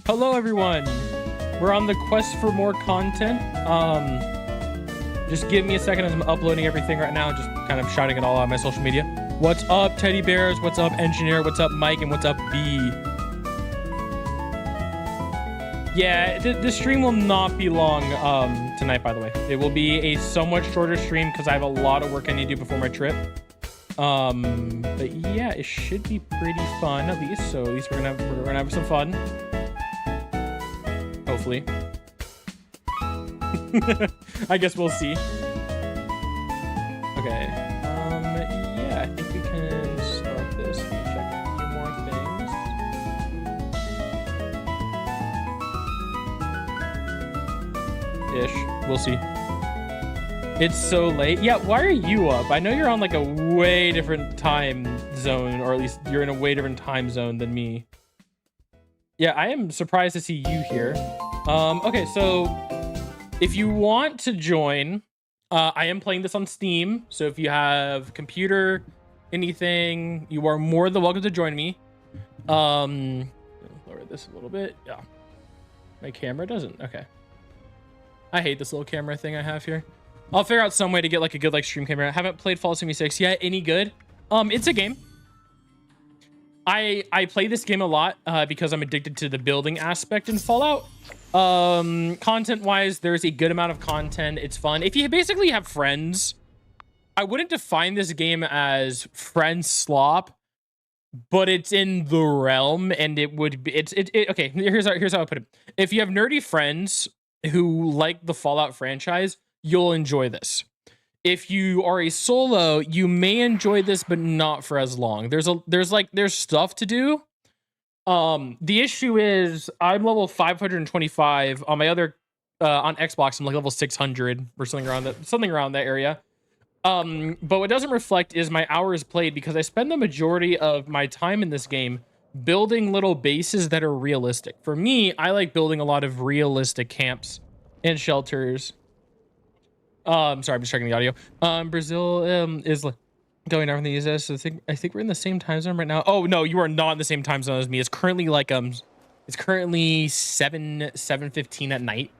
Hello everyone. We're on the quest for more content. Just give me a second as I'm uploading everything right now, just kind of shouting it all on my social media. What's up, teddy bears? What's up, engineer? What's up, Mike? And what's up, B? Yeah, this stream will not be long tonight, by the way. It will be a somewhat shorter stream because I have a lot of work I need to do before my trip. But yeah, it should be pretty fun at least. So at least we're gonna have some fun. Hopefully. I guess we'll see. Okay. Yeah, I think we can start this. Let me check a few more things. Ish. We'll see. It's so late. Yeah, why are you up? I know you're on like a way different time zone, or at least you're in a way different time zone than me. Yeah, I am surprised to see you here. Okay, so if you want to join, I am playing this on Steam. So if you have computer, anything, you are more than welcome to join me. Lower this a little bit. Yeah. My camera doesn't. Okay. I hate this little camera thing I have here. I'll figure out some way to get like a good like stream camera. I haven't played Fallout 76 yet. Any good? It's a game. I play this game a lot because I'm addicted to the building aspect in Fallout. Content wise, there's a good amount of content. It's fun. If you basically have friends, I wouldn't define this game as friend slop, but it's in the realm, and it would be okay. Here's how I put it. If you have nerdy friends who like the Fallout franchise, you'll enjoy this. If you are a solo, you may enjoy this, but not for as long. There's stuff to do. The issue is I'm level 525 on my other on Xbox. I'm like level 600 or something around that area. But what doesn't reflect is my hours played, because I spend the majority of my time in this game building little bases that are realistic. For me, I like building a lot of realistic camps and shelters. Sorry, I'm just checking the audio. Brazil is going down from the US. So I think we're in the same time zone right now. Oh no, you are not in the same time zone as me. It's currently like it's currently 7:15 at night.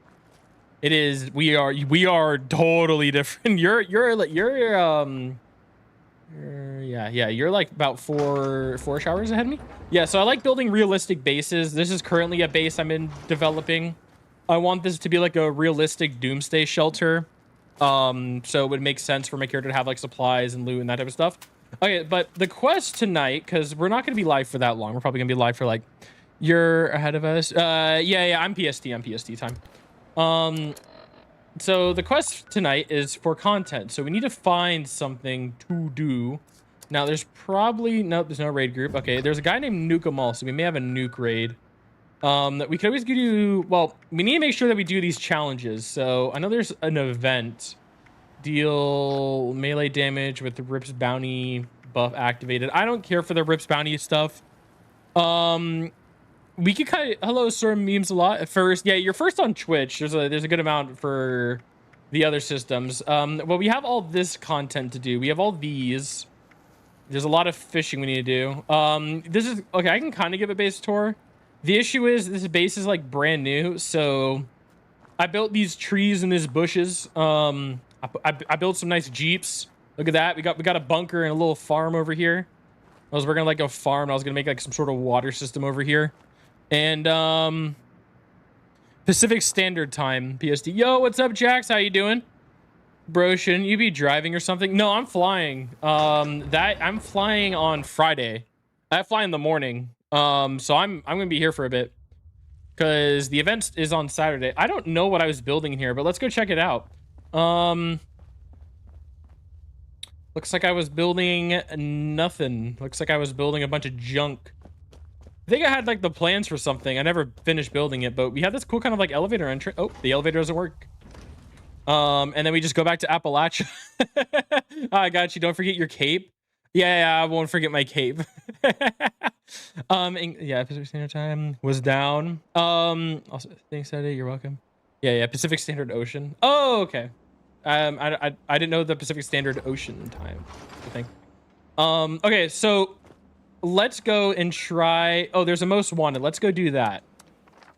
It is. We are totally different. You're like about four hours ahead of me. Yeah, so I like building realistic bases. This is currently a base I'm in developing. I want this to be like a realistic doomsday shelter. So it would make sense for my character to have like supplies and loot and that type of stuff. Okay, but the quest tonight, because we're not going to be live for that long. We're probably going to be live for like, you're ahead of us. Yeah, I'm PST time. So the quest tonight is for content. So we need to find something to do. Now there's there's no raid group. Okay, there's a guy named Nukemal, so we may have a nuke raid. That we could always do. Well, we need to make sure that we do these challenges. So I know there's an event. Deal melee damage with the Rips bounty buff activated. I don't care for the Rips bounty stuff. We could kind of hello sir memes a lot at first. Yeah, you're first on Twitch. There's a good amount for the other systems. Well, we have all this content to do. We have all these. There's a lot of fishing we need to do. This is okay. I can kind of give a base tour. The issue is this base is like brand new, so I built these trees and these bushes. I built some nice jeeps. Look at that. We got a bunker and a little farm over here. I was working like a farm. I was gonna make like some sort of water system over here. And Pacific Standard Time, PST. Yo, what's up, Jax? How you doing? Bro, shouldn't you be driving or something? No, I'm flying. I'm flying on Friday. I fly in the morning. So I'm gonna be here for a bit because the event is on Saturday. I don't know what I was building here, but let's go check it out. Looks like I was building nothing. Looks like I was building a bunch of junk. I think I had like the plans for something. I never finished building it, but we had this cool kind of like elevator entrance. Oh, the elevator doesn't work. And then we just go back to Appalachia. I got you. Don't forget your cape. Yeah, I won't forget my cape. Yeah, Pacific Standard Time was down. Also, thanks, Eddie. You're welcome. Yeah, Pacific Standard Ocean. Oh, okay. I didn't know the Pacific Standard Ocean time. I think. Okay, so let's go and try. Oh, there's a most wanted. Let's go do that.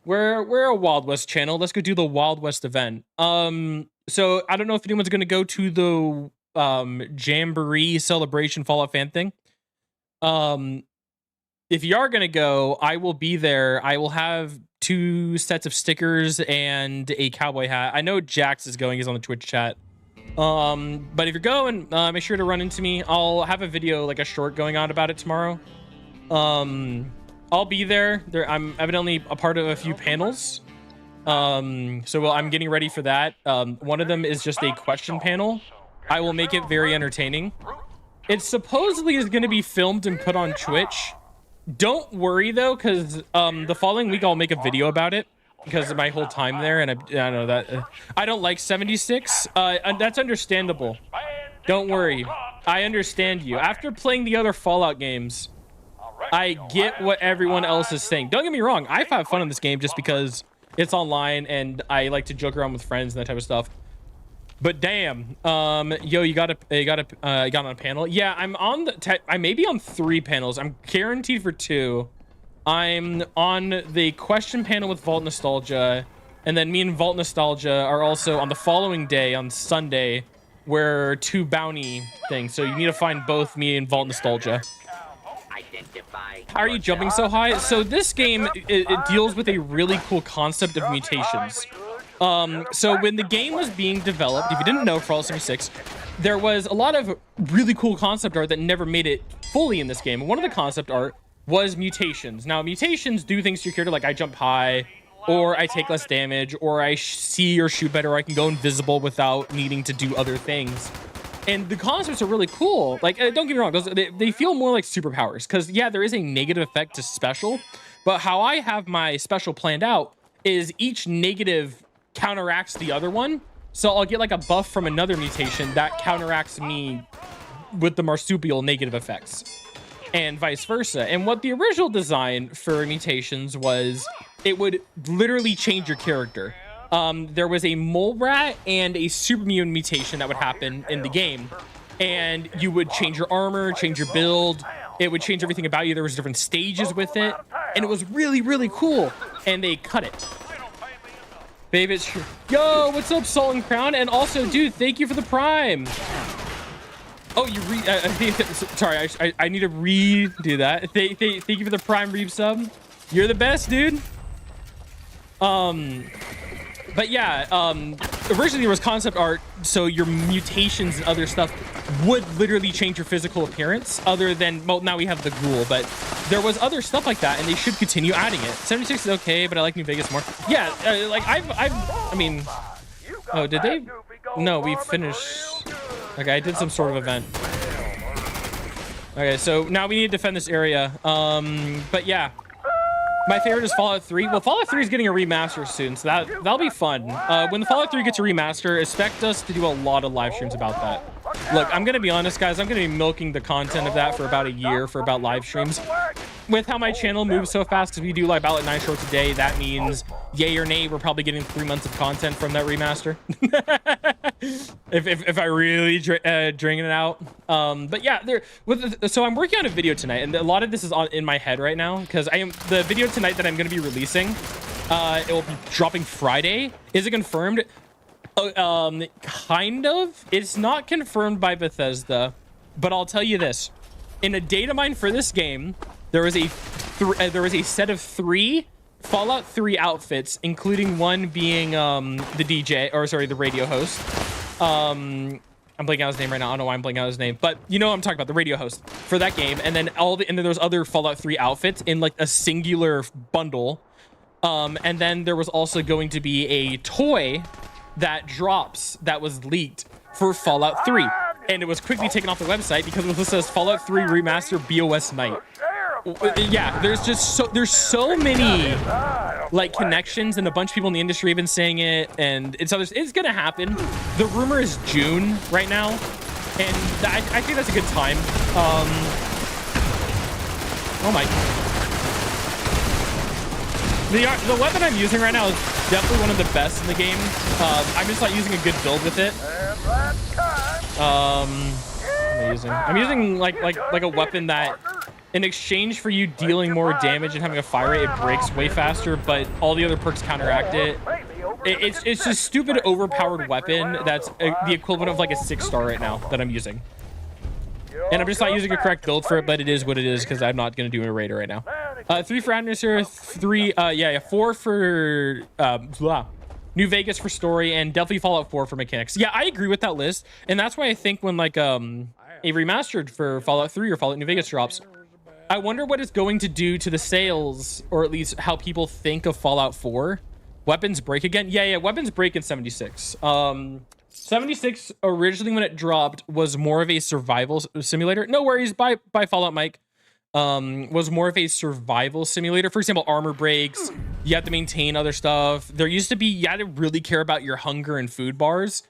We're a Wild West channel. Let's go do the Wild West event. So I don't know if anyone's gonna go to the Jamboree Celebration Fallout fan thing. If you are gonna go, I will be there. I will have 2 sets of stickers and a cowboy hat. I know Jax is going. He's on the Twitch chat. But if you're going, make sure to run into me. I'll have a video, like a short, going on about it tomorrow. I'll be there. I'm evidently a part of a few panels. So I'm getting ready for that. One of them is just a question panel. I will make it very entertaining. It supposedly is going to be filmed and put on Twitch. Don't worry though, because the following week I'll make a video about it because of my whole time there, and I don't know that I don't like 76. And that's understandable. Don't worry, I understand you. After playing the other Fallout games, I get what everyone else is saying. Don't get me wrong, I have fun in this game just because it's online and I like to joke around with friends and that type of stuff. But damn, yo, you got on a panel? Yeah, I'm on I may be on 3 panels. I'm guaranteed for 2. I'm on the question panel with Vault Nostalgia, and then me and Vault Nostalgia are also on the following day, on Sunday, where 2 bounty things. So you need to find both me and Vault Nostalgia. How are you jumping so high? So this game, it deals with a really cool concept of mutations. So when the game was being developed, if you didn't know, Fallout 76, there was a lot of really cool concept art that never made it fully in this game. And one of the concept art was mutations. Now, mutations do things to your character, like I jump high, or I take less damage, or I see or shoot better, or I can go invisible without needing to do other things. And the concepts are really cool. Like, don't get me wrong, they feel more like superpowers, because yeah, there is a negative effect to special, but how I have my special planned out is each negative counteracts the other one. So I'll get like a buff from another mutation that counteracts me with the marsupial negative effects, and vice versa. And what the original design for mutations was, it would literally change your character. There was a mole rat and a super mutant mutation that would happen in the game, and you would change your armor, change your build. It would change everything about you. There was different stages with it, and it was really, really cool. And they cut it. Babe, it's true. Yo, what's up, Salt and Crown? And also, dude, thank you for the Prime. Oh, you sorry, I need to redo that. Thank you for the Prime Reeb sub. You're the best, dude. But yeah, originally there was concept art, so your mutations and other stuff would literally change your physical appearance, other than, well, now we have the ghoul, but there was other stuff like that, and they should continue adding it. 76 is okay, but I like New Vegas more. Yeah, like I mean, oh, did they? No, we finished. Okay, I did some sort of event. Okay, so now we need to defend this area. But yeah. My favorite is Fallout 3. Well, Fallout 3 is getting a remaster soon, so that'll be fun. When the Fallout 3 gets a remaster, expect us to do a lot of live streams about that. Look, I'm gonna be honest, guys. I'm gonna be milking the content of that for about a year for about live streams. With how my channel moves so fast, because we do like about 9 shorts a day, that means yay or nay, we're probably getting 3 months of content from that remaster. if I really drain it out. But yeah, so I'm working on a video tonight, and a lot of this is in my head right now, because the video tonight that I'm going to be releasing, it will be dropping Friday. Is it confirmed? Kind of. It's not confirmed by Bethesda, but I'll tell you this: in a data mine for this game, there was a set of 3 Fallout 3 outfits, including one being the DJ, or sorry, the radio host. I'm blanking out his name right now. I don't know why I'm blanking out his name, but you know what I'm talking about, the radio host for that game. And then and then there's other Fallout 3 outfits in like a singular bundle. And then there was also going to be a toy that drops that was leaked for Fallout 3, and it was quickly taken off the website because it says Fallout 3 Remaster BOS Night. Yeah, there's so many like connections, and a bunch of people in the industry have been saying it, and it's gonna happen. The rumor is June right now, and I think that's a good time. Oh my. The weapon I'm using right now is definitely one of the best in the game. I'm just like using a good build with it. What am I using? I'm using like a weapon that in exchange for you dealing more damage and having a fire rate, it breaks way faster, but all the other perks counteract it. It's a stupid overpowered weapon that's the equivalent of like a 6-star right now that I'm using. And I'm just not using a correct build for it, but it is what it is because I'm not going to do a raider right now. 3 for Atmosphere, 4 for New Vegas for story, and definitely Fallout 4 for mechanics. Yeah, I agree with that list, and that's why I think when like a remastered for Fallout 3 or Fallout New Vegas drops, I wonder what it's going to do to the sales, or at least how people think of Fallout 4. Weapons break again? Yeah, weapons break in 76. 76 originally when it dropped was more of a survival simulator. No worries, by Fallout Mike. Was more of a survival simulator. For example, armor breaks. You have to maintain other stuff. There used to be, you had to really care about your hunger and food bars.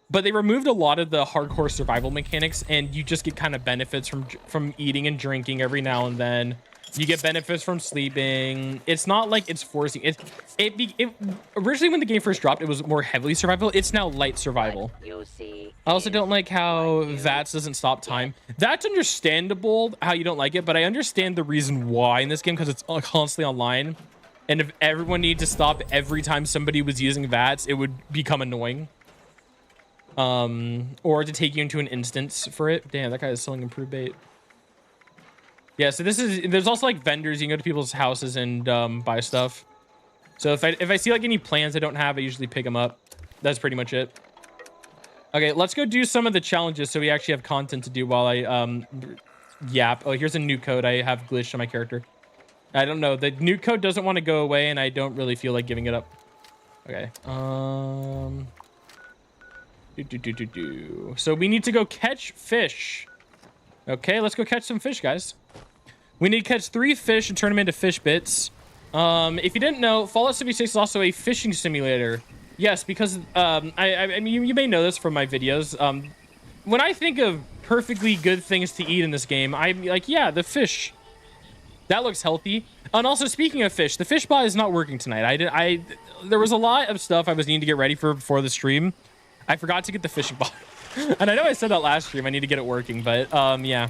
But they removed a lot of the hardcore survival mechanics, and you just get kind of benefits from eating and drinking every now and then. You get benefits from sleeping. It's not like it's forcing it. Originally, when the game first dropped, it was more heavily survival. It's now light survival. I also don't like how VATS doesn't stop time. That's understandable how you don't like it, but I understand the reason why in this game because it's constantly online. And if everyone needed to stop every time somebody was using VATS, it would become annoying. Or to take you into an instance for it. Damn, that guy is selling improved bait. Yeah, so there's also like vendors. You can go to people's houses and buy stuff. So if I see like any plans I don't have, I usually pick them up. That's pretty much it. Okay, let's go do some of the challenges so we actually have content to do while I yap. Oh, here's a new code. I have glitched on my character. I don't know. The new code doesn't want to go away, and I don't really feel like giving it up. Okay. So we need to go catch fish. Okay, let's go catch some fish, guys. We need to catch 3 fish and turn them into fish bits. If you didn't know, Fallout 76 is also a fishing simulator. Yes, because I mean, you may know this from my videos. When I think of perfectly good things to eat in this game, I'm like, yeah, the fish. That looks healthy. And also, speaking of fish, the fish bot is not working tonight. There was a lot of stuff I was needing to get ready for before the stream. I forgot to get the fishing bot. And I know I said that last stream. I need to get it working, but yeah.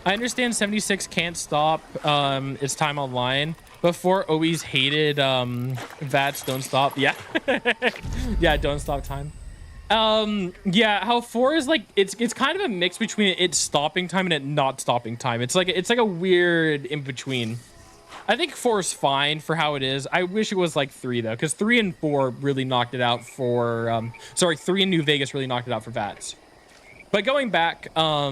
I understand 76 can't stop its time online. Before always hated VATS don't stop. Yeah. Yeah, don't stop time. Yeah, how 4 is like it's kind of a mix between it stopping time and it not stopping time. It's like a weird in between. I think 4 is fine for how it is. I wish it was like 3 though, because 3 and 4 really knocked it out for 3 and New Vegas really knocked it out for VATS. But going back a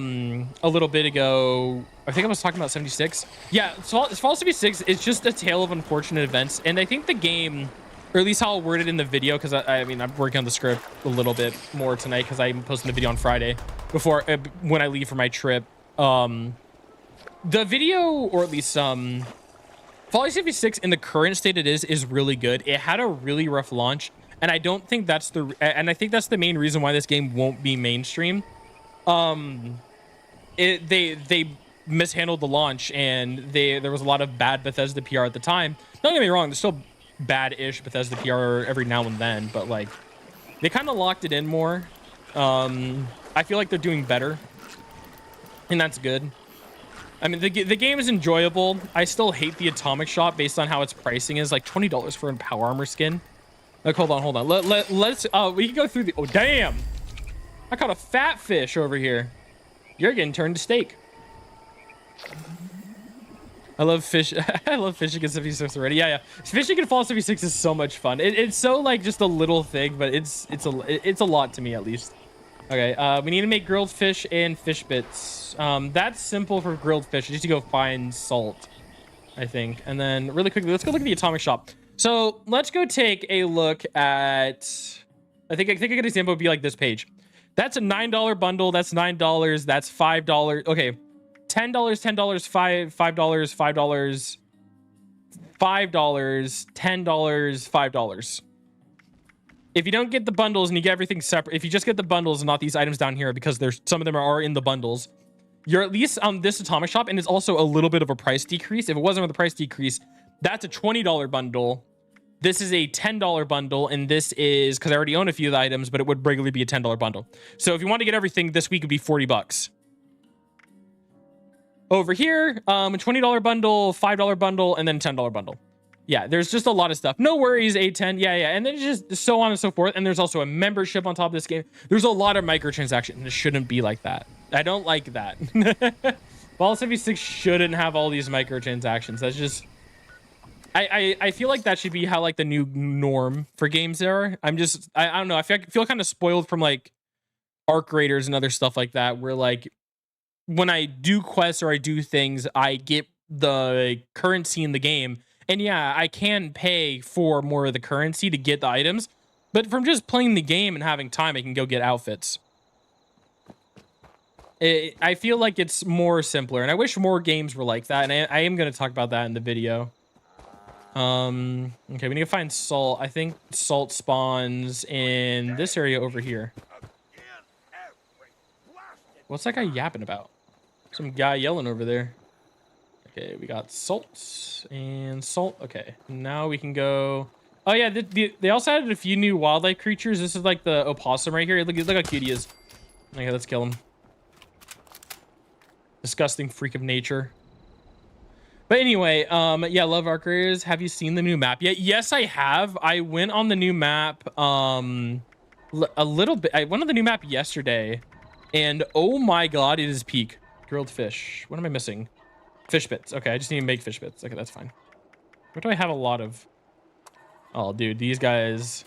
little bit ago, I think I was talking about 76. Yeah, Fallout 76 is just a tale of unfortunate events, and I think the game, or at least how I'll word it in the video, because I mean I'm working on the script a little bit more tonight because I'm posting the video on Friday before when I leave for my trip. The video, or at least Fallout 76 in the current state it is really good. It had a really rough launch, and I don't think that's the main reason why this game won't be mainstream. They mishandled the launch, and there was a lot of bad Bethesda PR at the time. Don't get me wrong, there's still bad-ish Bethesda PR every now and then, but like they kind of locked it in more. I feel like they're doing better, and that's good. I mean, the game is enjoyable. I still hate the Atomic Shop based on how its pricing is, like $20 for a power armor skin. Like, hold on. Let's we can go through the. Oh damn! I caught a fat fish over here. You're getting turned to steak. I love fish. I love fishing in 76 already. Yeah. Fishing in Fallout 76 is so much fun. It's so like just a little thing, but it's a lot to me at least. Okay, we need to make grilled fish and fish bits. That's simple for grilled fish. You just need to go find salt, I think. And then really quickly, let's go look at the Atomic Shop. So let's go take a look at. I think a good example would be like this page. That's a $9 bundle. That's $9. That's $5. Okay, $10, $10, $5, $5, $5, $5, $10, $5. If you don't get the bundles and you get everything separate, if you just get the bundles and not these items down here, because there's some of them are in the bundles, you're at least on this Atomic Shop, and it's also a little bit of a price decrease. If it wasn't for the price decrease, that's a $20 bundle. This is a $10 bundle, and this is, because I already own a few of the items, but it would regularly be a $10 bundle. So if you want to get everything this week, it would be $40. Over here, a $20 bundle, $5 bundle, and then $10 bundle. Yeah, there's just a lot of stuff. No worries, A10. Yeah. And then just so on and so forth. And there's also a membership on top of this game. There's a lot of microtransactions. It shouldn't be like that. I don't like that. Fallout 76 shouldn't have all these microtransactions. That's just... I feel like that should be how like the new norm for games are. I don't know. I feel kind of spoiled from like Arc Raiders and other stuff like that, where like when I do quests or I do things, I get the currency in the game. And yeah, I can pay for more of the currency to get the items, but from just playing the game and having time, I can go get outfits. I feel like it's more simpler, and I wish more games were like that. And I am going to talk about that in the video. Okay, we need to find salt. I think salt spawns in this area over here. What's that guy yapping about? Some guy yelling over there. Okay, we got salt and salt. Okay, now we can go. Oh yeah, they also added a few new wildlife creatures. This is like the opossum right here. Look how cute he is. Okay, let's kill him. Disgusting freak of nature. But anyway, yeah, love Arc Raiders. Have you seen the new map yet? Yes, I have. I went on the new map a little bit. I went on the new map yesterday, and oh my god, it is peak. Grilled fish. What am I missing? Fish bits. Okay, I just need to make fish bits. Okay, that's fine. What do I have a lot of? Oh, dude, these guys.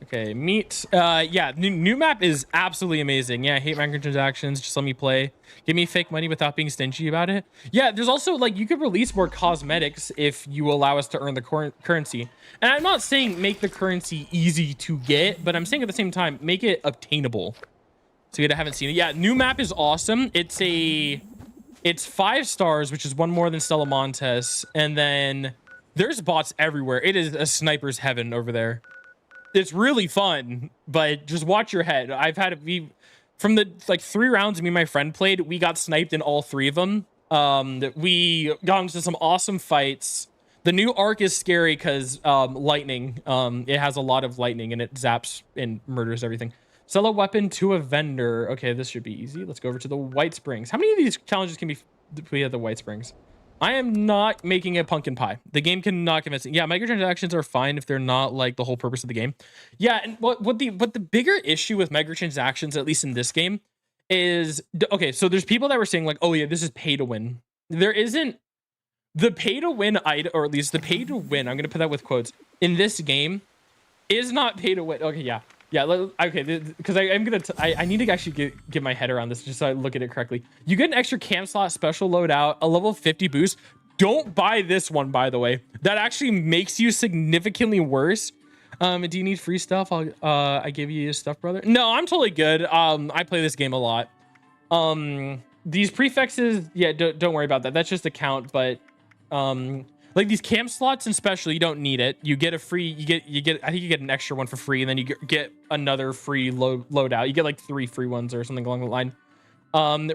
Okay, meat. Yeah, new map is absolutely amazing. Yeah, I hate microtransactions. Just let me play. Give me fake money without being stingy about it. Yeah, there's also like you could release more cosmetics if you allow us to earn the currency. And I'm not saying make the currency easy to get, but I'm saying at the same time make it obtainable. So you haven't seen it. Yeah, new map is awesome. It's 5 stars, which is one more than Stella Montes, and then there's bots everywhere. It is a sniper's heaven over there. It's really fun, but just watch your head. I've had from the like 3 rounds me and my friend played, we got sniped in all 3 of them. We got into some awesome fights. The new arc is scary because lightning. It has a lot of lightning and it zaps and murders everything. Sell a weapon to a vendor. Okay, this should be easy. Let's go over to the White Springs. How many of these challenges can we at the White Springs? I am not making a pumpkin pie. The game cannot convince me. Yeah, microtransactions are fine if they're not like the whole purpose of the game. Yeah, and what the bigger issue with microtransactions, at least in this game, is okay. So there's people that were saying like, oh yeah, this is pay to win. There isn't the pay to win item, or at least the pay to win. I'm gonna put that with quotes in this game is not pay to win. Okay, yeah. Yeah, okay, because I need to actually get my head around this just so I look at it correctly. You get an extra cam slot special loadout, a level 50 boost. Don't buy this one, by the way. That actually makes you significantly worse. Do you need free stuff? I give you stuff, brother. No, I'm totally good. I play this game a lot. These prefixes, yeah, don't worry about that. That's just a count, but like these camp slots and special, you don't need it. You get a free, you get I think you get an extra one for free, and then you get another free loadout. You get like 3 free ones or something along the line.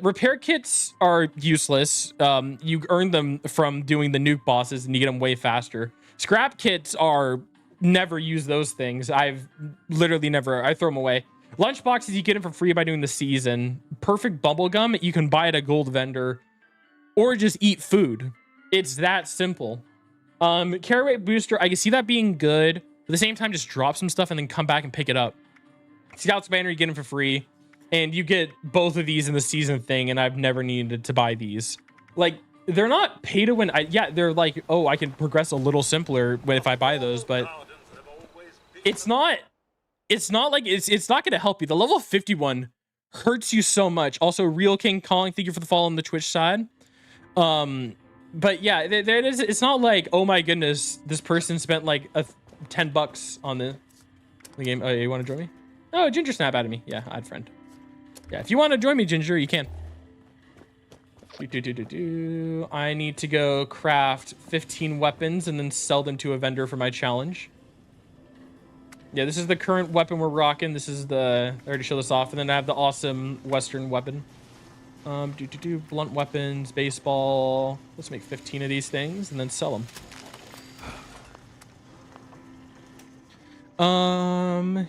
Repair kits are useless. You earn them from doing the nuke bosses and you get them way faster. Scrap kits are never use those things. I've literally never, I throw them away. Lunch boxes, you get them for free by doing the season. Perfect bubblegum, you can buy at a gold vendor or just eat food. It's that simple. Carry weight booster, I can see that being good. At the same time, just drop some stuff and then come back and pick it up. Scouts banner, you get them for free. And you get both of these in the season thing, and I've never needed to buy these. Like, they're not pay to win. Yeah, they're like, oh, I can progress a little simpler if I buy those, but it's not like it's not going to help you. The level 51 hurts you so much. Also, Real King Calling, thank you for the follow on the Twitch side. But yeah, there it is. It's not like, oh my goodness, this person spent like $10 on the game. Oh, you want to join me? Oh, Ginger snap out of me. Yeah, add friend. Yeah, if you want to join me, Ginger, you can. I need to go craft 15 weapons and then sell them to a vendor for my challenge. Yeah, this is the current weapon we're rocking. This is I already showed this off. And then I have the awesome Western weapon. Blunt weapons, baseball. Let's make 15 of these things and then sell them.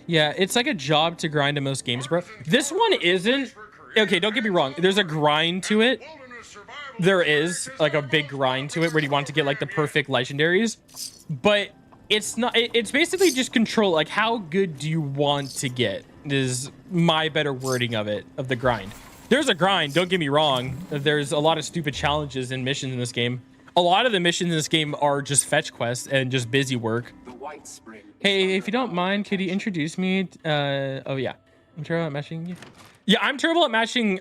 Yeah, it's like a job to grind in most games, bro. This one isn't. okay, don't get me wrong. There's a grind to it. There is like a big grind to it where you want to get like the perfect legendaries, but it's not. It's basically just control. Like, how good do you want to get? Is my better wording of it, of the grind. There's a grind. Don't get me wrong. There's a lot of stupid challenges and missions in this game. A lot of the missions in this game are just fetch quests and just busy work. Hey, if you don't mind, could you introduce me? Oh yeah, I'm terrible at matching. Yeah, I'm terrible at matching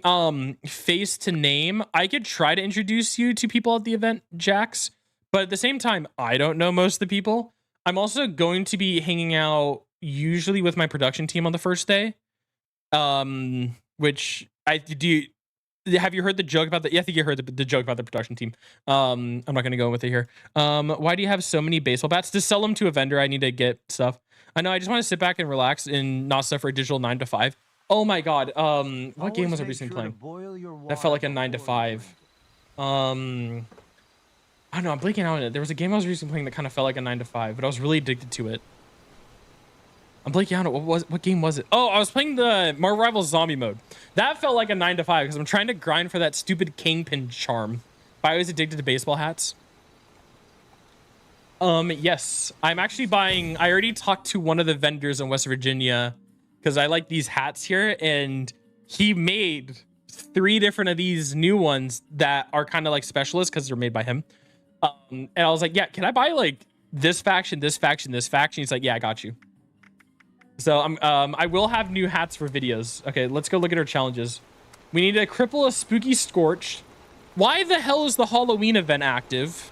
face to name. I could try to introduce you to people at the event, Jax, but at the same time, I don't know most of the people. I'm also going to be hanging out usually with my production team on the first day. Which I do. Have you heard the joke about the? Yeah, I think you heard the joke about the production team. I'm not gonna go with it here. Why do you have so many baseball bats? To sell them to a vendor, I need to get stuff. I know. I just want to sit back and relax and not suffer a digital 9 to 5. Oh my god. What game was I recently playing? That felt like a 9 to 5. I don't know. I'm blanking out on it. There was a game I was recently playing that kind of felt like a 9 to 5, but I was really addicted to it. I'm blanking out. What game was it? Oh, I was playing the Marvel Rivals Zombie mode. That felt like a 9 to 5 because I'm trying to grind for that stupid Kingpin charm. But I was addicted to baseball hats. Yes, I'm actually buying. I already talked to one of the vendors in West Virginia because I like these hats here, and he made 3 different of these new ones that are kind of like specialists because they're made by him. And I was like, yeah, can I buy like this faction, this faction, this faction? He's like, yeah, I got you. So I will have new hats for videos. Okay, let's go look at our challenges. We need to cripple a spooky Scorch. Why the hell is the Halloween event active?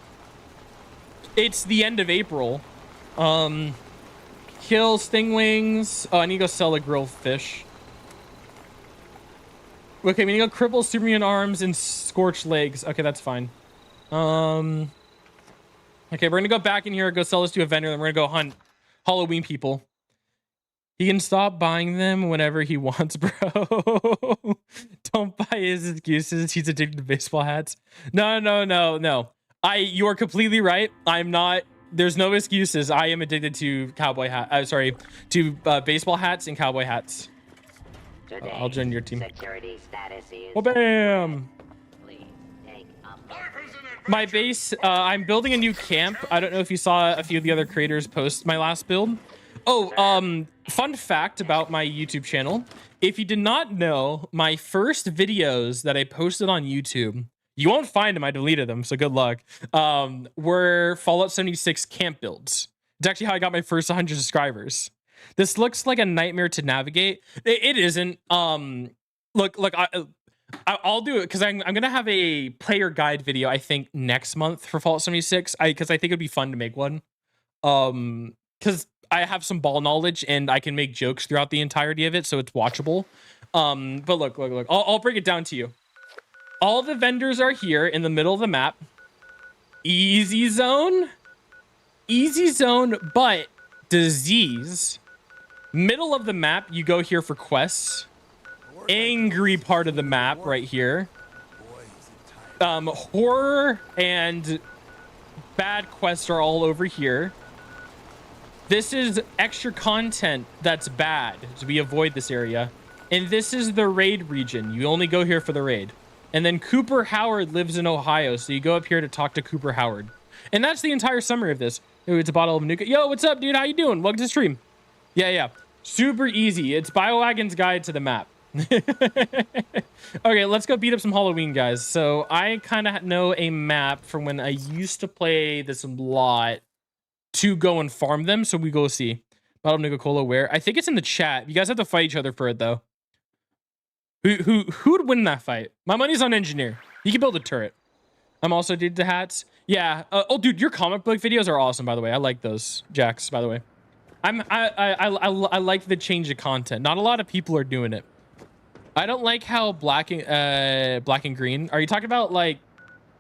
It's the end of April. Kill Stingwings. Oh, I need to go sell a grilled fish. Okay, we need to go cripple Superman arms and Scorch legs. Okay, that's fine. Okay, we're gonna go back in here, go sell this to a vendor, then we're gonna go hunt Halloween people. He can stop buying them whenever he wants, bro. Don't buy his excuses. He's addicted to baseball hats. No. You are completely right. I'm not. There's no excuses. I am addicted to cowboy hat. To baseball hats and cowboy hats. I'll join your team. Security status is Oh, bam. please take up My base. I'm building a new camp. I don't know if you saw a few of the other creators post my last build. Oh, fun fact about my YouTube channel. If you did not know, my first videos that I posted on YouTube, you won't find them, I deleted them, so good luck, were Fallout 76 camp builds. It's actually how I got my first 100 subscribers. This looks like a nightmare to navigate. It isn't. Look, I'll do it because I'm gonna have a player guide video, I think, next month for Fallout 76. Because I think it'd be fun to make one. Because I have some ball knowledge and I can make jokes throughout the entirety of it, so it's watchable. But look. I'll break it down to you. All the vendors are here in the middle of the map. Easy zone, but disease. Middle of the map, you go here for quests. Angry part of the map right here. Horror and bad quests are all over here. This is extra content that's bad, so we avoid this area. And this is the raid region. You only go here for the raid. And then Cooper Howard lives in Ohio, so you go up here to talk to Cooper Howard. And that's the entire summary of this. Ooh, it's a bottle of Manuka. Yo, what's up, dude? How you doing? Welcome to the stream. Yeah. Super easy. It's BioWagon's guide to the map. Okay, let's go beat up some Halloween guys. So I kind of know a map from when I used to play this a lot to go and farm them, so we go see. Bottle of Nuka-Cola where? I think it's in the chat. You guys have to fight each other for it, though. Who'd win that fight? My money's on engineer. You can build a turret. I'm also addicted to hats. Yeah. Oh, dude, your comic book videos are awesome, by the way. I like those, Jax, by the way. I like the change of content. Not a lot of people are doing it. I don't like how black and green. Are you talking about like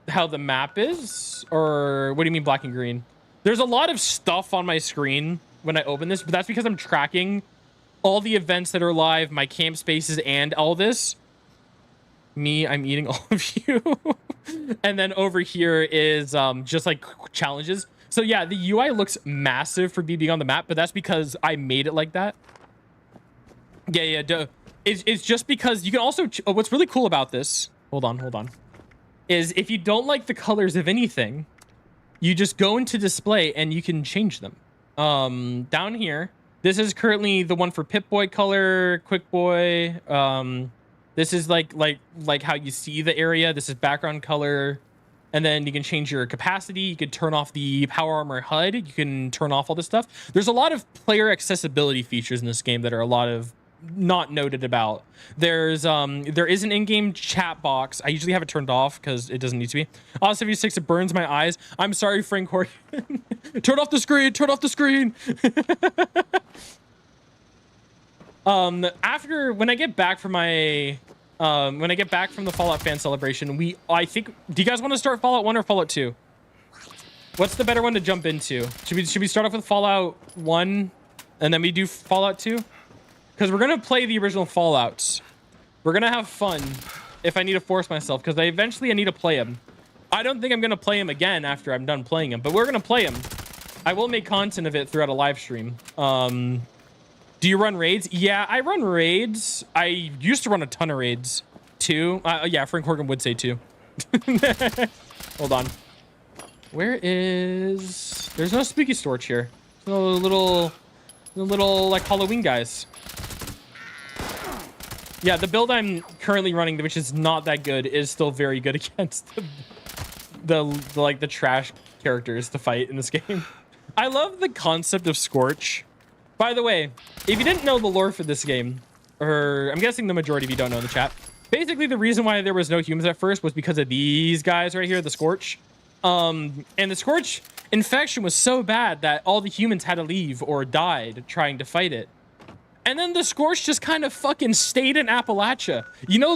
how the map is, or what do you mean black and green? There's a lot of stuff on my screen when I open this, but that's because I'm tracking all the events that are live, my camp spaces, and all this. I'm eating all of you. And then over here is just like challenges. So yeah, the UI looks massive for being on the map, but that's because I made it like that. Yeah. It's just because you can also what's really cool about this, hold on, is if you don't like the colors of anything, you just go into display and you can change them. Down here, this is currently the one for Pip-Boy color, Quick Boy. This is like how you see the area. This is background color. And then you can change your capacity. You can turn off the power armor HUD. You can turn off all this stuff. There's a lot of player accessibility features in this game that are a lot of not noted about. There is an in-game chat box. I usually have it turned off because it doesn't need to be. Also, 76, it burns my eyes. I'm sorry, Frank Horgan. Turn off the screen. Turn off the screen. When I get back from my the Fallout fan celebration, I think, do you guys want to start Fallout 1 or Fallout 2? What's the better one to jump into? Should we start off with Fallout 1 and then we do Fallout 2? Because we're gonna play the original Fallouts. We're gonna have fun if I need to force myself, because eventually I need to play them. I don't think I'm gonna play them again after I'm done playing them, but we're gonna play them. I will make content of it throughout a live stream. Do you run raids? Yeah, I run raids. I used to run a ton of raids too. Yeah, Frank Horgan would say too. Hold on. Where is... There's no spooky storage here. No little like Halloween guys. Yeah, the build I'm currently running, which is not that good, is still very good against the trash characters to fight in this game. I love the concept of Scorch. By the way, if you didn't know the lore for this game, or I'm guessing the majority of you don't know in the chat, basically the reason why there was no humans at first was because of these guys right here, the Scorch. And the Scorch infection was so bad that all the humans had to leave or died trying to fight it. And then the Scorch just kind of fucking stayed in Appalachia. You know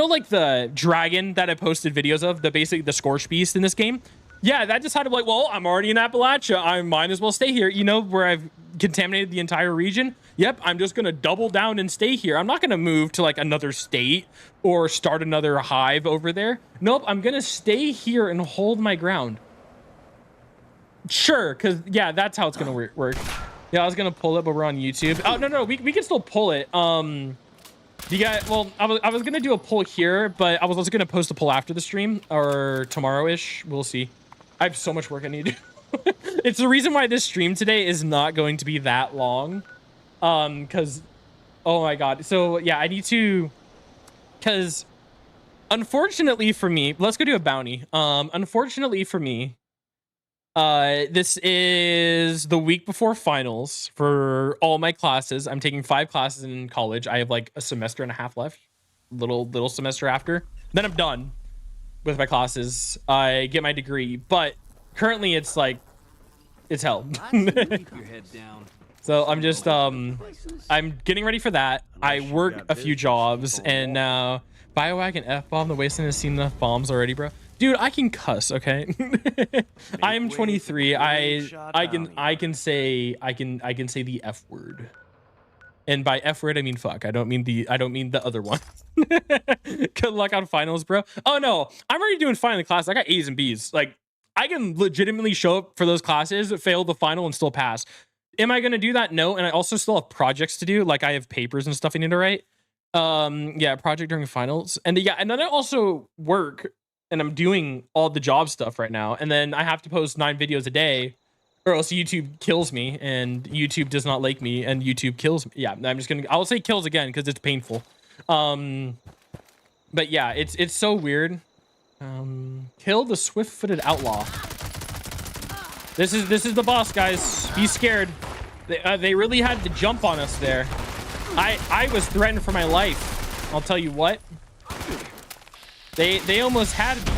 like the dragon that I posted videos of, the Scorch beast in this game? Yeah, that decided like, well, I'm already in Appalachia. I might as well stay here. You know, where I've contaminated the entire region. Yep, I'm just going to double down and stay here. I'm not going to move to like another state or start another hive over there. Nope, I'm going to stay here and hold my ground. Sure, because, yeah, that's how it's going to work. Yeah, I was going to pull it, but we're on YouTube. Oh, no, we can still pull it. You guys, well, I was going to do a poll here, but I was also going to post a poll after the stream or tomorrow-ish. We'll see. I have so much work I need to do. It's the reason why this stream today is not going to be that long. Because, oh my God. So, yeah, I need to, because unfortunately for me, let's go do a bounty. Unfortunately for me, this is the week before finals for all my classes. I'm taking 5 classes in college. I have like a semester and a half left, little semester after. Then I'm done with my classes. I get my degree, but currently it's like, it's hell. So I'm just, I'm getting ready for that. I work a few jobs and now Biowag and F-bomb, the wasteland has seen enough bombs already, bro. Dude, I can cuss, okay? I am 23. I can say the F word. And by F word I mean fuck. I don't mean the other one. Good luck on finals, bro. Oh no, I'm already doing fine in the class. I got A's and B's. Like I can legitimately show up for those classes, fail the final and still pass. Am I gonna do that? No. And I also still have projects to do. Like I have papers and stuff I need to write. Yeah, project during finals. And yeah, and then I also work and I'm doing all the job stuff right now. And then I have to post 9 videos a day or else YouTube kills me and YouTube does not like me and YouTube kills me. Yeah, I'll say kills again because it's painful. But yeah, it's so weird. Kill the swift-footed outlaw. This is the boss, guys. Be scared. They really had to jump on us there. I was threatened for my life. I'll tell you what. They almost had me.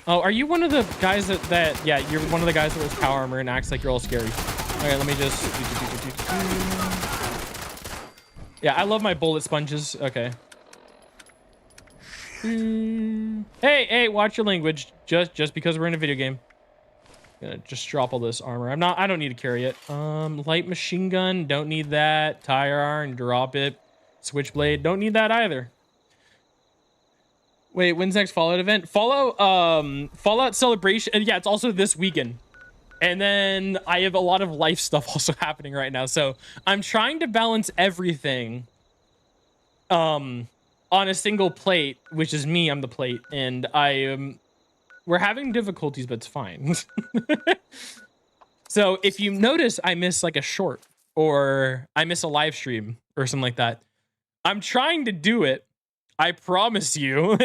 Oh, are you one of the guys that yeah, you're one of the guys that wears power armor and acts like you're all scary. Okay, let me just yeah, I love my bullet sponges. Okay. Hey, watch your language. Just because we're in a video game. Gonna just drop all this armor. I don't need to carry it. Light machine gun, don't need that. Tire iron, drop it. Switchblade, don't need that either. Wait, when's next Fallout event? Fallout Celebration, and yeah, it's also this weekend. And then I have a lot of life stuff also happening right now. So I'm trying to balance everything on a single plate, which is me. I'm the plate. And we're having difficulties, but it's fine. So if you notice, I miss like a short or I miss a live stream or something like that. I'm trying to do it. I promise you.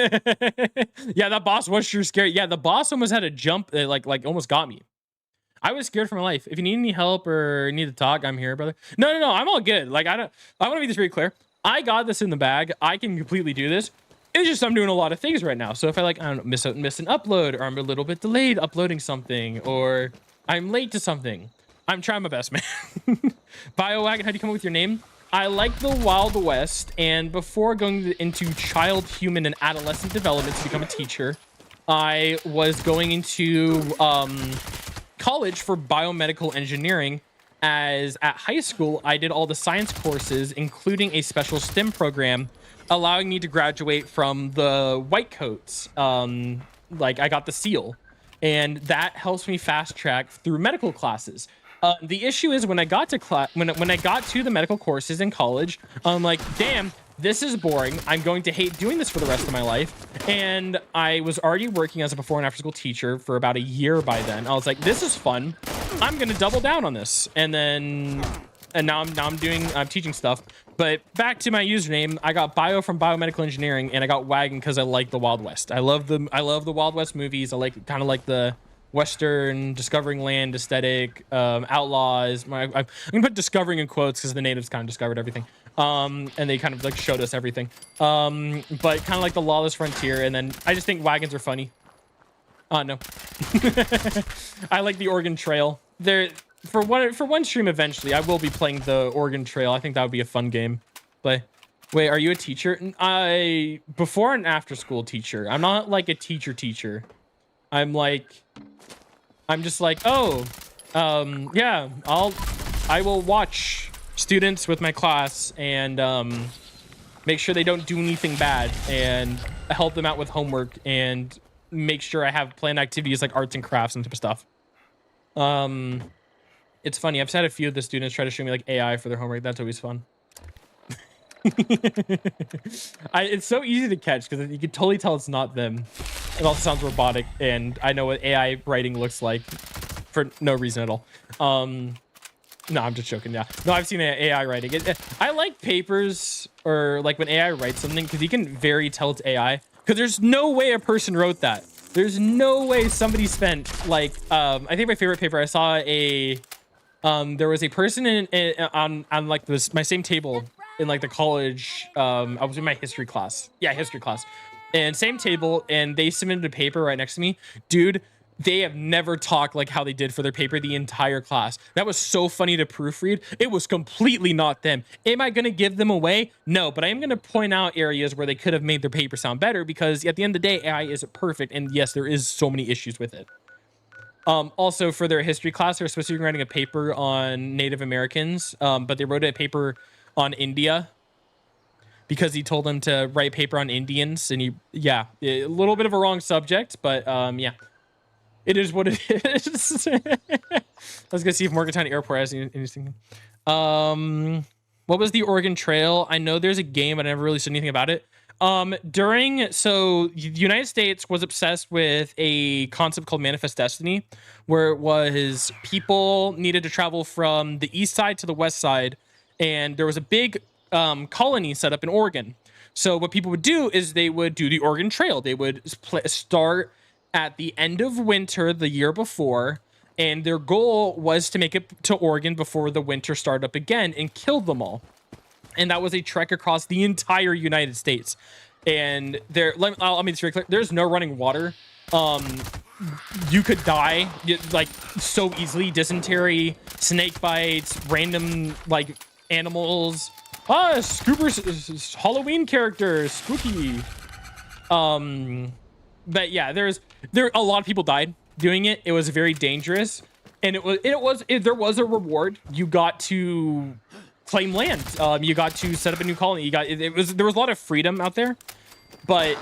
Yeah, that boss was sure scary. Yeah, the boss almost had a jump that like almost got me. I was scared for my life. If you need any help or need to talk, I'm here, brother. No, I'm all good. Like I want to make this very clear. I got this in the bag. I can completely do this. It's just I'm doing a lot of things right now. So if I I don't know, miss an upload, or I'm a little bit delayed uploading something, or I'm late to something, I'm trying my best, man. BioWagon, how do you come up with your name? I like the Wild West, and before going into child, human, and adolescent development to become a teacher, I was going into college for biomedical engineering, as at high school I did all the science courses, including a special STEM program, allowing me to graduate from the white coats. Like I got the seal, and that helps me fast track through medical classes. The issue is when I got to when I got to the medical courses in college, I'm like, damn, this is boring. I'm going to hate doing this for the rest of my life. And I was already working as a before and after school teacher for about a year by then. I was like, this is fun. I'm gonna double down on this. And now I'm teaching stuff. But back to my username, I got Bio from Biomedical Engineering, and I got Wagon because I like the Wild West. I love the Wild West movies. I like kind of like the Western discovering land aesthetic, outlaws. I'm gonna put discovering in quotes because the natives kind of discovered everything, and they kind of like showed us everything, but kind of like the lawless frontier. And then I just think wagons are funny. No. I like the Oregon Trail. For one stream eventually I will be playing the Oregon Trail. I think that would be a fun game. But wait, are you a teacher? I before and after school teacher. I'm not like a teacher. I'm just like, oh, yeah, I will watch students with my class and make sure they don't do anything bad and help them out with homework and make sure I have planned activities like arts and crafts and type of stuff. It's funny. I've had a few of the students try to show me like AI for their homework. That's always fun. It's so easy to catch because you can totally tell it's not them. It also sounds robotic, and I know what AI writing looks like for no reason at all. No, I'm just joking. Yeah, no, I've seen AI writing. I like papers or like when AI writes something because you can very tell it's AI because there's no way a person wrote that. There's no way somebody spent like I think my favorite paper I saw there was a person on like my same table in like the college. I was in my history class. Yeah, history class. And same table, and they submitted a paper right next to me. Dude, they have never talked like how they did for their paper the entire class. That was so funny to proofread. It was completely not them. Am I going to give them away? No, but I am going to point out areas where they could have made their paper sound better because at the end of the day, AI isn't perfect. And yes, there is so many issues with it. Also, for their history class, they're supposed to be writing a paper on Native Americans, but they wrote a paper on India because he told them to write paper on Indians. And a little bit of a wrong subject, but yeah, it is what it is. Let's go see if Morgantown Airport has anything. What was the Oregon Trail? I know there's a game, but I never really said anything about it. So the United States was obsessed with a concept called Manifest Destiny, where it was people needed to travel from the east side to the west side, and there was a big colony set up in Oregon. So what people would do is they would do the Oregon Trail. They would start at the end of winter the year before, and their goal was to make it to Oregon before the winter started up again and kill them all. And that was a trek across the entire United States. And let me be very clear. There's no running water. You could die like so easily. Dysentery, snake bites, random like animals. Scoopers, Halloween characters, spooky. But yeah, there a lot of people died doing it. It was very dangerous, and there was a reward. You got to claim land. You got to set up a new colony. There was a lot of freedom out there, but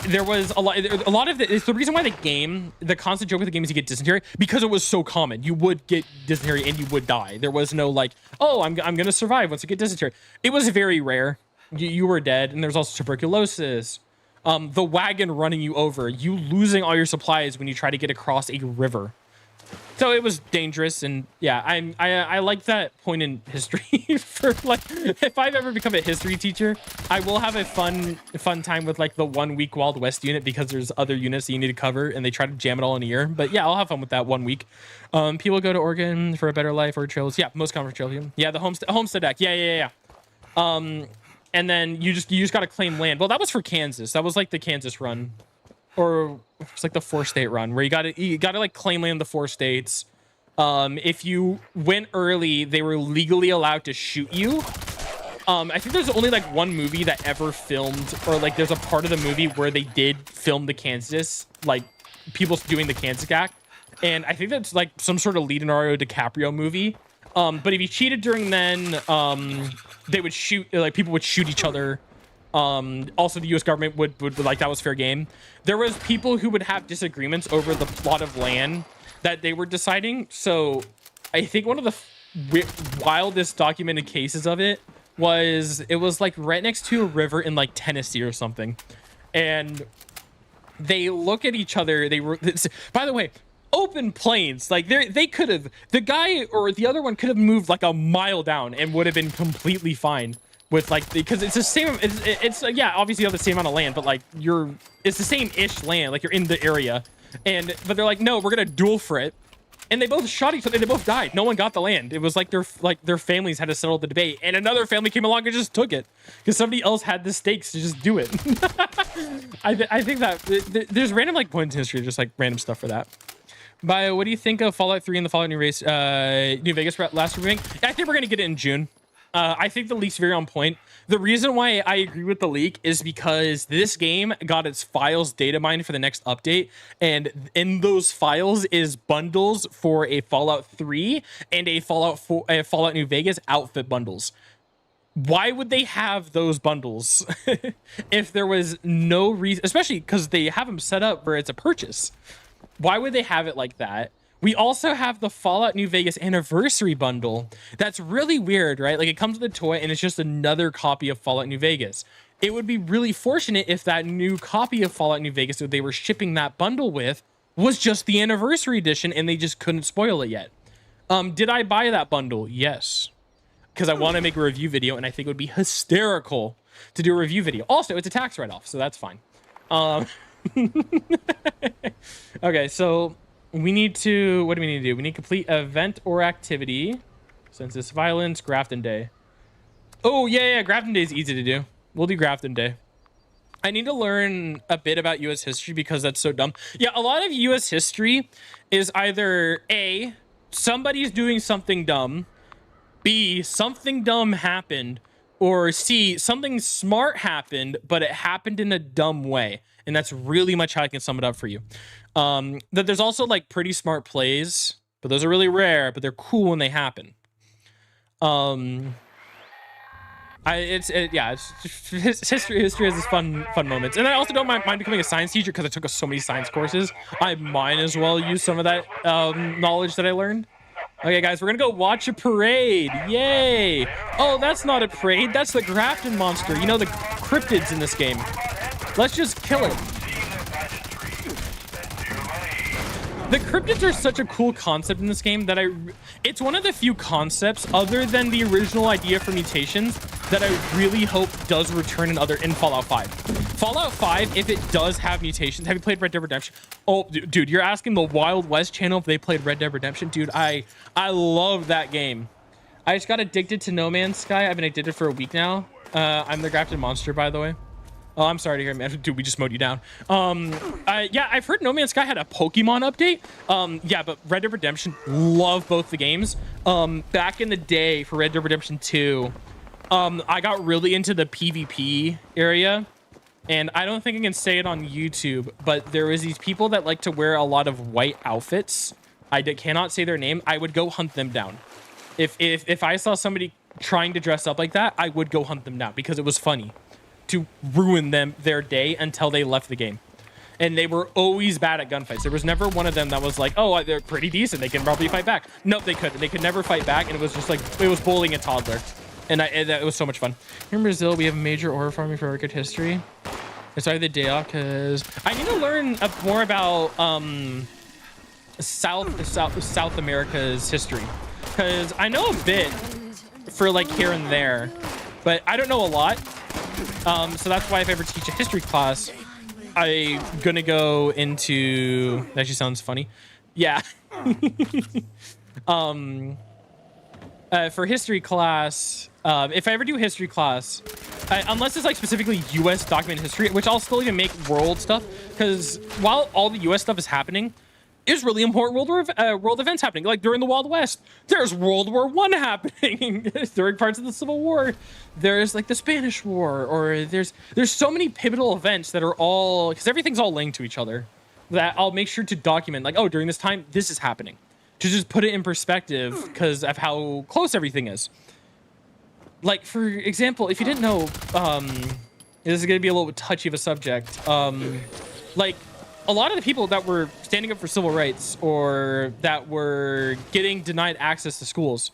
there was a lot of it's the reason why the constant joke with the game is you get dysentery, because it was so common. You would get dysentery and you would die. There was no like, oh, I'm gonna survive once you get dysentery. It was very rare. You were dead. And there's also tuberculosis, the wagon running you over, you losing all your supplies when you try to get across a river. So it was dangerous. And yeah, I like that point in history for like, if I've ever become a history teacher, I will have a fun time with like the 1 week Wild West unit, because there's other units that you need to cover and they try to jam it all in a year. But yeah, I'll have fun with that 1 week. People go to Oregon for a better life or trails. Yeah, most common for trails. Yeah, the homestead deck. Yeah. And then you just got to claim land. Well, that was for Kansas. That was like the Kansas run. Or it's like the 4-state run where you gotta like claim land in the 4 states. If you went early, they were legally allowed to shoot you. I think there's only like one movie that ever filmed, or like there's a part of the movie where they did film the Kansas, like people doing the Kansas Act. And I think that's like some sort of Leonardo DiCaprio movie. But if you cheated during then, they would shoot, like people would shoot each other. Also the US government would like, that was fair game. There was people who would have disagreements over the plot of land that they were deciding. So I think one of the wildest documented cases of it was like right next to a river in like Tennessee or something. And they look at each other. By the way, open plains, like they could have, the guy or the other one could have moved like a mile down and would have been completely fine. With like, because it's the same, it's yeah, obviously you have the same amount of land, but like it's the same ish land, like you're in the area. But they're like, no, we're gonna duel for it. And they both shot each other, they both died. No one got the land. It was like their families had to settle the debate, and another family came along and just took it because somebody else had the stakes to just do it. I think that there's random like points in history, just like random stuff for that. Bio, what do you think of Fallout 3 and the Fallout New Vegas last remake? I think we're gonna get it in June. I think the leak's very on point. The reason why I agree with the leak is because this game got its files data mined for the next update, and in those files is bundles for a Fallout 3 and a Fallout New Vegas outfit bundles. Why would they have those bundles if there was no reason, especially because they have them set up where it's a purchase? Why would they have it like that? We also have the Fallout New Vegas anniversary bundle. That's really weird, right? Like it comes with a toy and it's just another copy of Fallout New Vegas. It would be really fortunate if that new copy of Fallout New Vegas that they were shipping that bundle with was just the anniversary edition and they just couldn't spoil it yet. Did I buy that bundle? Yes. Because I want to make a review video and I think it would be hysterical to do a review video. Also, it's a tax write-off, so that's fine. Okay, so we need to, what do we need to do? We need to complete event or activity. Census violence, Grafton Day. Oh, yeah, Grafton Day is easy to do. We'll do Grafton Day. I need to learn a bit about U.S. history because that's so dumb. Yeah, a lot of U.S. history is either A, somebody's doing something dumb, B, something dumb happened, or C, something smart happened, but it happened in a dumb way. And that's really much how I can sum it up for you. That there's also like pretty smart plays, but those are really rare, but they're cool when they happen. History has its fun moments. And I also don't mind becoming a science teacher because I took so many science courses. I might as well use some of that knowledge that I learned. Okay, guys, we're gonna go watch a parade. Yay! Oh, that's not a parade. That's the Grafton monster. You know, the cryptids in this game. Let's just kill it. The cryptids are such a cool concept in this game that it's one of the few concepts other than the original idea for mutations that I really hope does return in Fallout 5. Fallout 5, if it does have mutations, have you played Red Dead Redemption? Oh, dude, you're asking the Wild West channel if they played Red Dead Redemption? Dude, I love that game. I just got addicted to No Man's Sky. I've been addicted for a week now. I'm the Grafton monster, by the way. Oh, I'm sorry to hear, man. Dude, we just mowed you down. Yeah, I've heard No Man's Sky had a Pokemon update. Yeah, but Red Dead Redemption, love both the games. Back in the day for Red Dead Redemption 2, I got really into the PvP area. And I don't think I can say it on YouTube, but there was these people that like to wear a lot of white outfits. I cannot say their name. I would go hunt them down. If I saw somebody trying to dress up like that, I would go hunt them down because it was funny. to ruin their day until they left the game. And they were always bad at gunfights. There was never one of them that was like, oh, they're pretty decent, they can probably fight back. Nope, they couldn't. They could never fight back, and it was just like, it was bullying a toddler. And it was so much fun. Here in Brazil, we have major ore farming for record history. I started the day off because I need to learn more about South America's history. Because I know a bit for like here and there, but I don't know a lot. So that's why if I ever teach a history class, I'm gonna go into, that actually sounds funny. Yeah. For history class, if I ever do history class, unless it's like specifically US documented history, which I'll still even make world stuff, because while all the US stuff is happening, there's really important world events happening. Like during the Wild West, there's World War I happening. During parts of the Civil War, there's like the Spanish War, or there's so many pivotal events that are all, because everything's all linked to each other, that I'll make sure to document, like, oh, during this time, this is happening, to just put it in perspective because of how close everything is. Like, for example, if you didn't know, this is going to be a little touchy of a subject. Like, a lot of the people that were standing up for civil rights or that were getting denied access to schools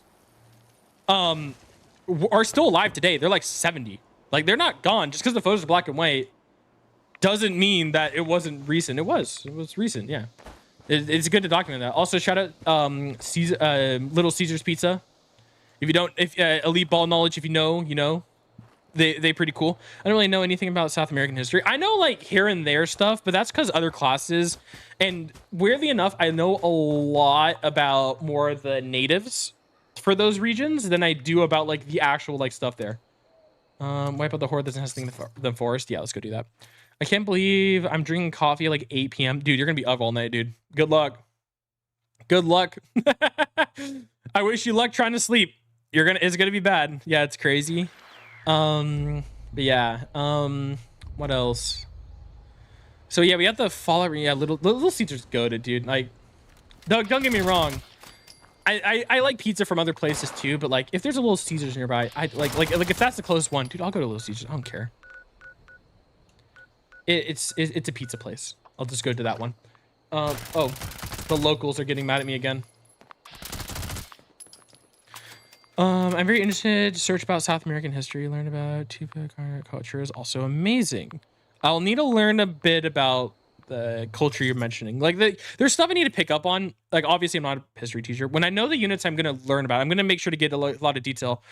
are still alive today. They're like 70. Like, they're not gone. Just because the photos are black and white doesn't mean that it wasn't recent. It was recent, yeah. It's good to document that. Also, shout out Little Caesars Pizza. If you don't, Elite Ball Knowledge, if you know, you know. They pretty cool. I don't really know anything about South American history. I know like here and there stuff, but that's because other classes. And weirdly enough, I know a lot about more of the natives for those regions than I do about like the actual like stuff there. Wipe out the horde that's nesting the forest. Yeah, let's go do that. I can't believe I'm drinking coffee at like 8 p.m. Dude, you're gonna be up all night, dude. Good luck. Good luck. I wish you luck trying to sleep. It's gonna be bad. Yeah, it's crazy. But yeah, what else? So yeah, we have the Fallout. Yeah, Little Caesars goated, dude. Like, don't get me wrong. I like pizza from other places too, but like if there's a Little Caesars nearby, I like if that's the closest one, dude, I'll go to Little Caesars. I don't care. It's a pizza place. I'll just go to that one. Oh, the locals are getting mad at me again. I'm very interested to search about South American history, learn about Tupac culture is also amazing. I'll need to learn a bit about the culture you're mentioning. Like there's stuff I need to pick up on. Like obviously I'm not a history teacher. When I know the units I'm going to learn about, I'm going to make sure to get a lot of detail.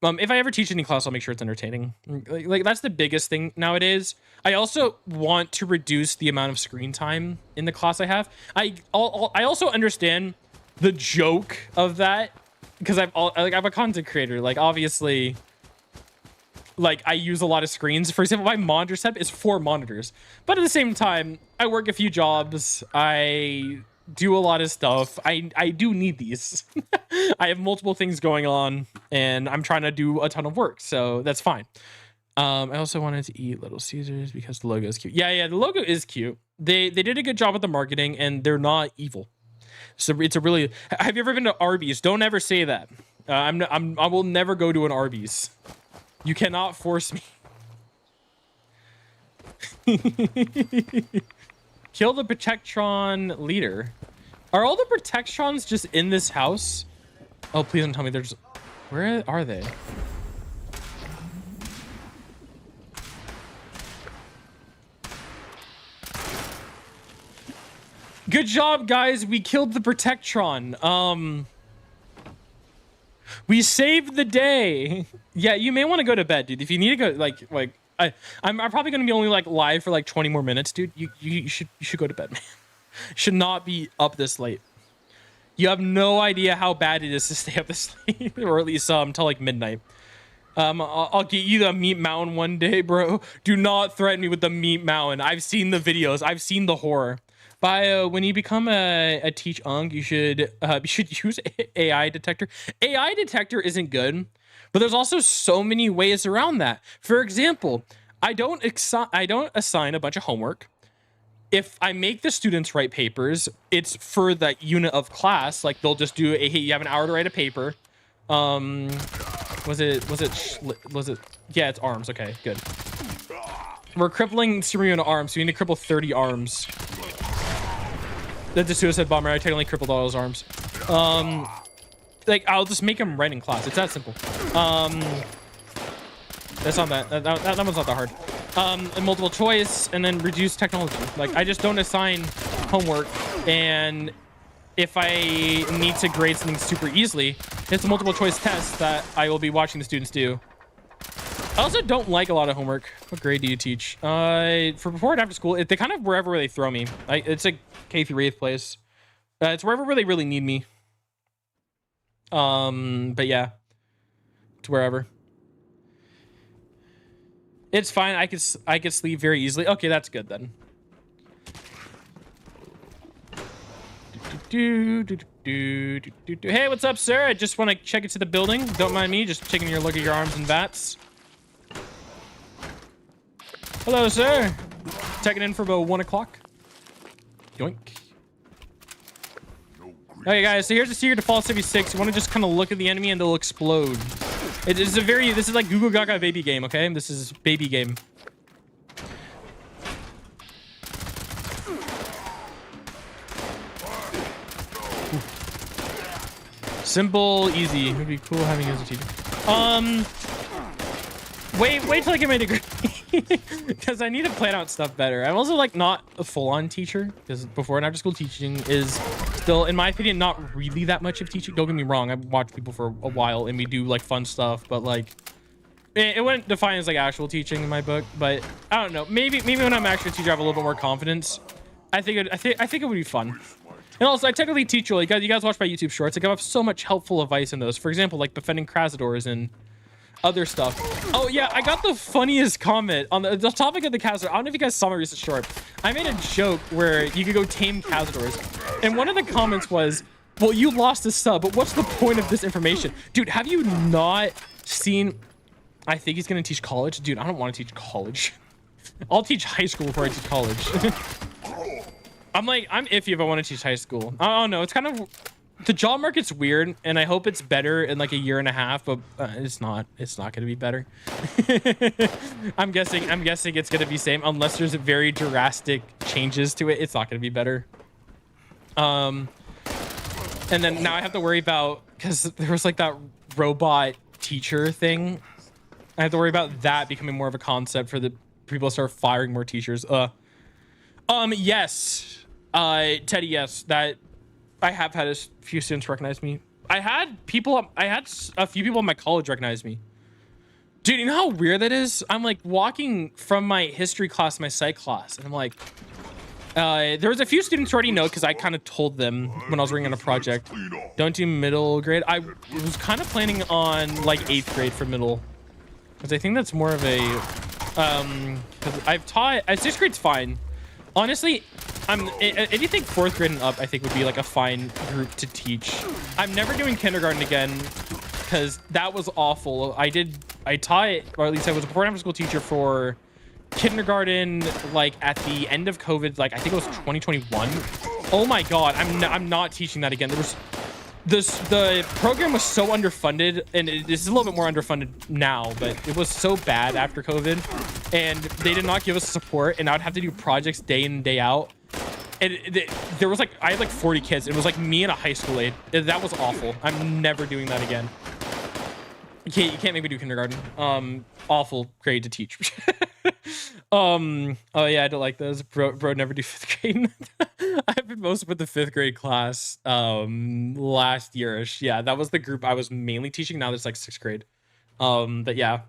If I ever teach any class, I'll make sure it's entertaining. Like that's the biggest thing nowadays. I also want to reduce the amount of screen time in the class I have. I also understand the joke of that. Because I'm a content creator, like obviously, like I use a lot of screens. For example, my monitor setup is 4 monitors, but at the same time, I work a few jobs. I do a lot of stuff. I do need these. I have multiple things going on, and I'm trying to do a ton of work, so that's fine. I also wanted to eat Little Caesars because the logo is cute. Yeah, the logo is cute. They did a good job with the marketing, and they're not evil. So it's a really. Have you ever been to Arby's? Don't ever say that. I will never go to an Arby's. You cannot force me. Kill the Protectron leader. Are all the Protectrons just in this house? Oh, please don't tell me there's. Where are they? Good job, guys. We killed the Protectron. We saved the day. Yeah, you may want to go to bed, dude. If you need to go, I'm probably gonna be only like live for like 20 more minutes, dude. You should go to bed, man. Should not be up this late. You have no idea how bad it is to stay up this late, or at least until like midnight. I'll get you the meat mountain one day, bro. Do not threaten me with the meat mountain. I've seen the videos. I've seen the horror. When you become a teach ung, you should use AI detector. AI detector isn't good, but there's also so many ways around that. For example, I don't assign a bunch of homework. If I make the students write papers, it's for that unit of class. Like they'll just do hey, you have an hour to write a paper. Was it? Yeah, it's arms. Okay, good. We're crippling super mutant arms, so we need to cripple 30 arms. That's a suicide bomber. I technically crippled all those arms. Like, I'll just make him right in class. It's that simple. That's not that one's not that hard. And multiple choice, and then reduce technology. Like, I just don't assign homework, and if I need to grade something super easily, it's a multiple choice test that I will be watching the students do. I also don't like a lot of homework. What grade do you teach? For before and after school, they kind of wherever they throw me. It's a K through 8th place. It's wherever they really need me. But yeah, it's wherever. It's fine. I could sleep very easily. Okay, that's good then. Hey, what's up, sir? I just want to check into the building. Don't mind me, just taking your look at your arms and bats. Hello, sir. Checking in for about 1 o'clock. Yoink. Okay, guys, so here's the secret to Fallout 76. You want to just kind of look at the enemy and they'll explode. This is like Google Gaga baby game, okay? This is baby game. Simple, easy. It would be cool having you as a teacher. Wait till I get my degree. Because I need to plan out stuff better. I'm also like not a full-on teacher, because before and after school teaching is still, in my opinion, not really that much of teaching. Don't get me wrong, I've watched people for a while and we do like fun stuff, but like it wouldn't define as like actual teaching in my book. But I don't know, maybe when I'm actually a teacher I have a little bit more confidence. I think it would be fun. And also I technically teach you guys watch my YouTube shorts. Like I have so much helpful advice in those, for example, like befriending Cazadors and other stuff. Oh yeah, I got the funniest comment on the topic of the Cazador. I don't know if you guys saw my recent short. I made a joke where you could go tame Cazadors, and one of the comments was, well, you lost a sub, but what's the point of this information? Dude, have you not seen, I think he's gonna teach college. Dude, I don't want to teach college. I'll teach high school before I teach college. I'm iffy if I want to teach high school. I don't know, it's kind of, the job market's weird, and I hope it's better in like a year and a half, but it's not gonna be better. I'm guessing it's gonna be same unless there's very drastic changes to it. It's not gonna be better. And then now I have to worry about, because there was like that robot teacher thing, I have to worry about that becoming more of a concept for the people to start firing more teachers. Yes, Teddy, yes, that I have had a few students recognize me. I had a few people in my college recognize me. Dude, you know how weird that is? I'm like walking from my history class to my psych class, and I'm like, there was a few students who already know, because I kind of told them when I was working on a project, don't do middle grade. I was kind of planning on like 8th grade for middle, because I think that's more of a, because I've taught, 6th grade's fine. Honestly, if you think 4th grade and up, I think would be like a fine group to teach. I'm never doing kindergarten again, because that was awful. I taught, or at least I was a before and after school teacher for kindergarten, like at the end of COVID, like I think it was 2021. Oh my God, I'm not teaching that again. The program was so underfunded, and it is a little bit more underfunded now, but it was so bad after COVID, and they did not give us support, and I would have to do projects day in and day out. And there was like, I had like 40 kids. It was like me and a high school aide. That was awful. I'm never doing that again. You can't make me do kindergarten. Awful grade to teach. Oh yeah, I don't like those. Bro, never do 5th grade. I've been most with the 5th grade class last year-ish. Yeah, that was the group I was mainly teaching. Now there's like 6th grade. But yeah,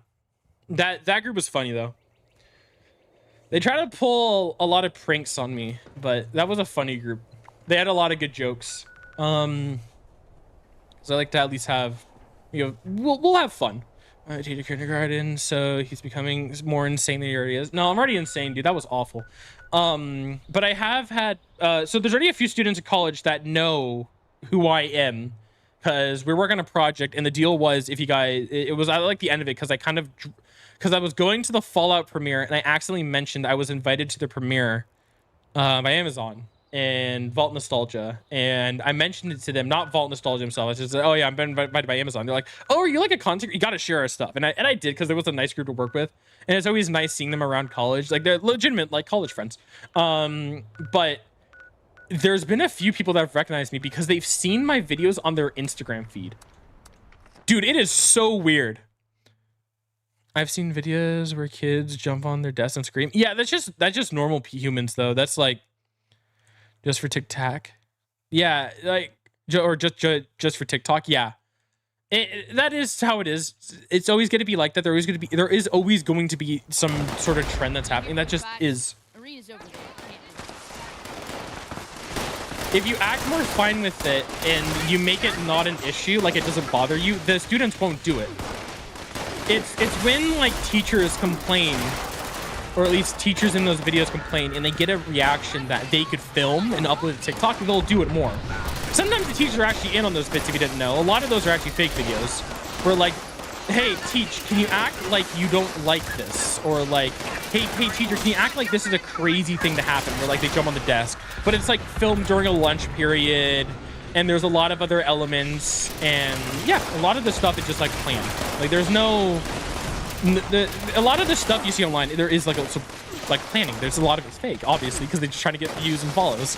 that group was funny though. They try to pull a lot of pranks on me, but that was a funny group. They had a lot of good jokes. So I like to at least have, we'll have fun. I teach a kindergarten, so he's becoming more insane than he already is. No, I'm already insane, dude. That was awful. But I have had, so there's already a few students at college that know who I am, because we're working on a project, and the deal was, if you guys, it was, I like the end of it, because I was going to the Fallout premiere, and I accidentally mentioned I was invited to the premiere by Amazon. and Vault Nostalgia, and I mentioned it to them, not Vault Nostalgia himself. I just said, oh yeah, I've been invited by Amazon. They're like, oh, are you like a concert? You got to share our stuff. And I did, because there was a nice group to work with, and it's always nice seeing them around college. Like, they're legitimate, like, college friends. But there's been a few people that have recognized me because they've seen my videos on their Instagram feed. Dude, it is so weird. I've seen videos where kids jump on their desks and scream. Yeah, that's just normal humans, though. That's like just for TikTok. Yeah, like, or just for TikTok. Yeah, that is how it is. It's always going to be like that. There is always going to be some sort of trend that's happening. That just is. If you act more fine with it and you make it not an issue, like it doesn't bother you, the students won't do it. It's when like teachers complain, or at least teachers in those videos complain, and they get a reaction that they could film and upload to TikTok, they'll do it more. Sometimes the teachers are actually in on those bits if you didn't know. A lot of those are actually fake videos. Where like, hey, teach, can you act like you don't like this? Or like, hey teacher, can you act like this is a crazy thing to happen? Where like they jump on the desk. But it's like filmed during a lunch period, and there's a lot of other elements, and yeah, a lot of the stuff is just like planned. Like there's no, a lot of the stuff you see online, there is like like planning. There's a lot of it's fake, obviously, because they're just trying to get views and follows.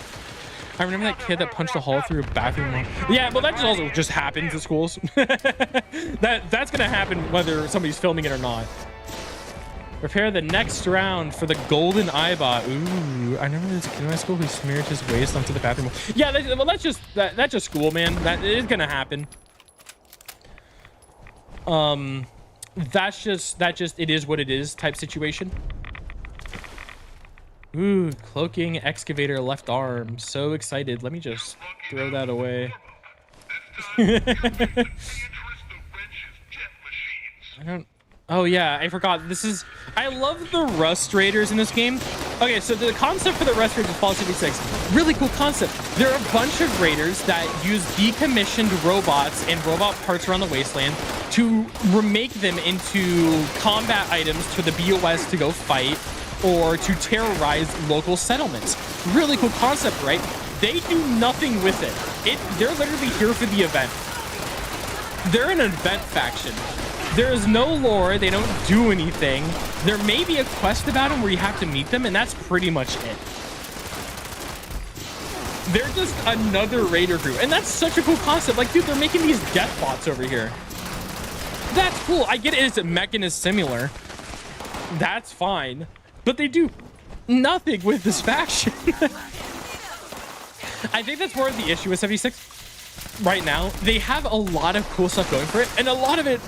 I remember that kid that punched a hole through a bathroom wall. Yeah, well, that just also just happens at schools. That's gonna happen whether somebody's filming it or not. Prepare the next round for the golden eyebot. Ooh, I remember there's a kid in my school who smeared his waist onto the bathroom wall. Yeah, that's just school, man. That is gonna happen. That's just it is what it is type situation. Ooh, cloaking excavator left arm. So excited. Let me just throw that away. Oh yeah, I forgot. I love the Rust Raiders in this game. Okay, so the concept for the Rust Raiders Fallout 76, really cool concept. There are a bunch of raiders that use decommissioned robots and robot parts around the wasteland to remake them into combat items for the BOS to go fight or to terrorize local settlements. Really cool concept, right? They do nothing with it. They're literally here for the event. They're an event faction. There is no lore. They don't do anything. There may be a quest about them where you have to meet them, and that's pretty much it. They're just another raider group, and that's such a cool concept. Like, dude, they're making these death bots over here. That's cool. I get it. It's a mech and is similar. That's fine. But they do nothing with this faction. I think that's more of the issue with 76 right now. They have a lot of cool stuff going for it, and a lot of it,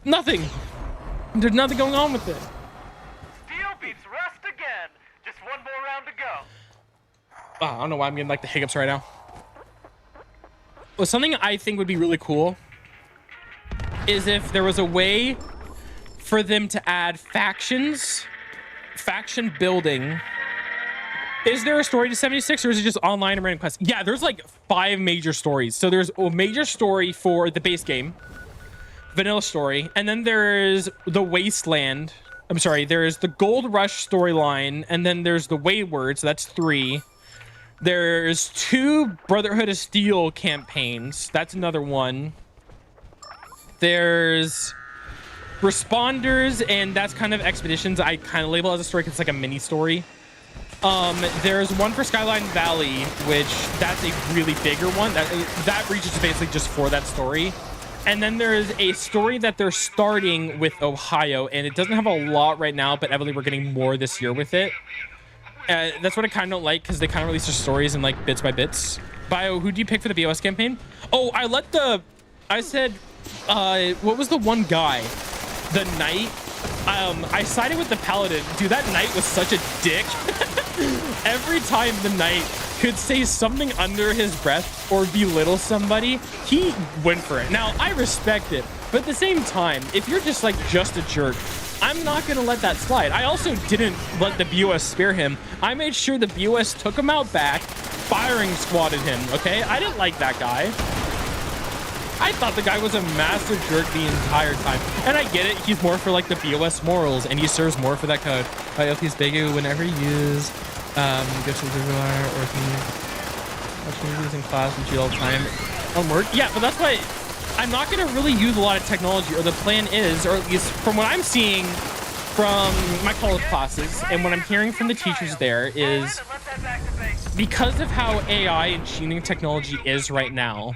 nothing. There's nothing going on with it. Steel beats Rust again. Just one more round to go. I don't know why I'm getting like the hiccups right now. Well, something I think would be really cool is if there was a way for them to add faction building. Is there a story to 76, or is it just online and random quests? Yeah, there's like 5 major stories. So there's a major story for the base game, vanilla story, and then there's the Wasteland. I'm sorry, there's the Gold Rush storyline, and then there's the Wayward, so that's 3. There's 2 Brotherhood of Steel campaigns. That's another one. There's Responders, and that's kind of Expeditions. I kind of label it as a story because it's like a mini story. There's one for Skyline Valley, which that's a really bigger one. That reaches basically just for that story. And then there's a story that they're starting with Ohio, and it doesn't have a lot right now, but I believe we're getting more this year with it. That's what I kind of don't like, because they kind of release their stories in like bits by bits. Bio, who do you pick for the BOS campaign? Oh, I said, what was the one guy? The Knight. I sided with the Paladin. Dude, that Knight was such a dick. Every time the Knight could say something under his breath or belittle somebody, he went for it. Now, I respect it, but at the same time, if you're just like just a jerk, I'm not gonna let that slide. I also didn't let the BOS spare him. I made sure the BOS took him out back, firing squatted him, okay? I didn't like that guy. I thought the guy was a massive jerk the entire time. And I get it, he's more for like the BOS morals, and he serves more for that code. I hope he's big whenever he uses. Go to the working. Watch movies in class and cheat all the time on work. Yeah, but that's why I'm not going to really use a lot of technology, or the plan is, or at least from what I'm seeing from my college classes and what I'm hearing from the teachers there, is because of how AI and tuning technology is right now.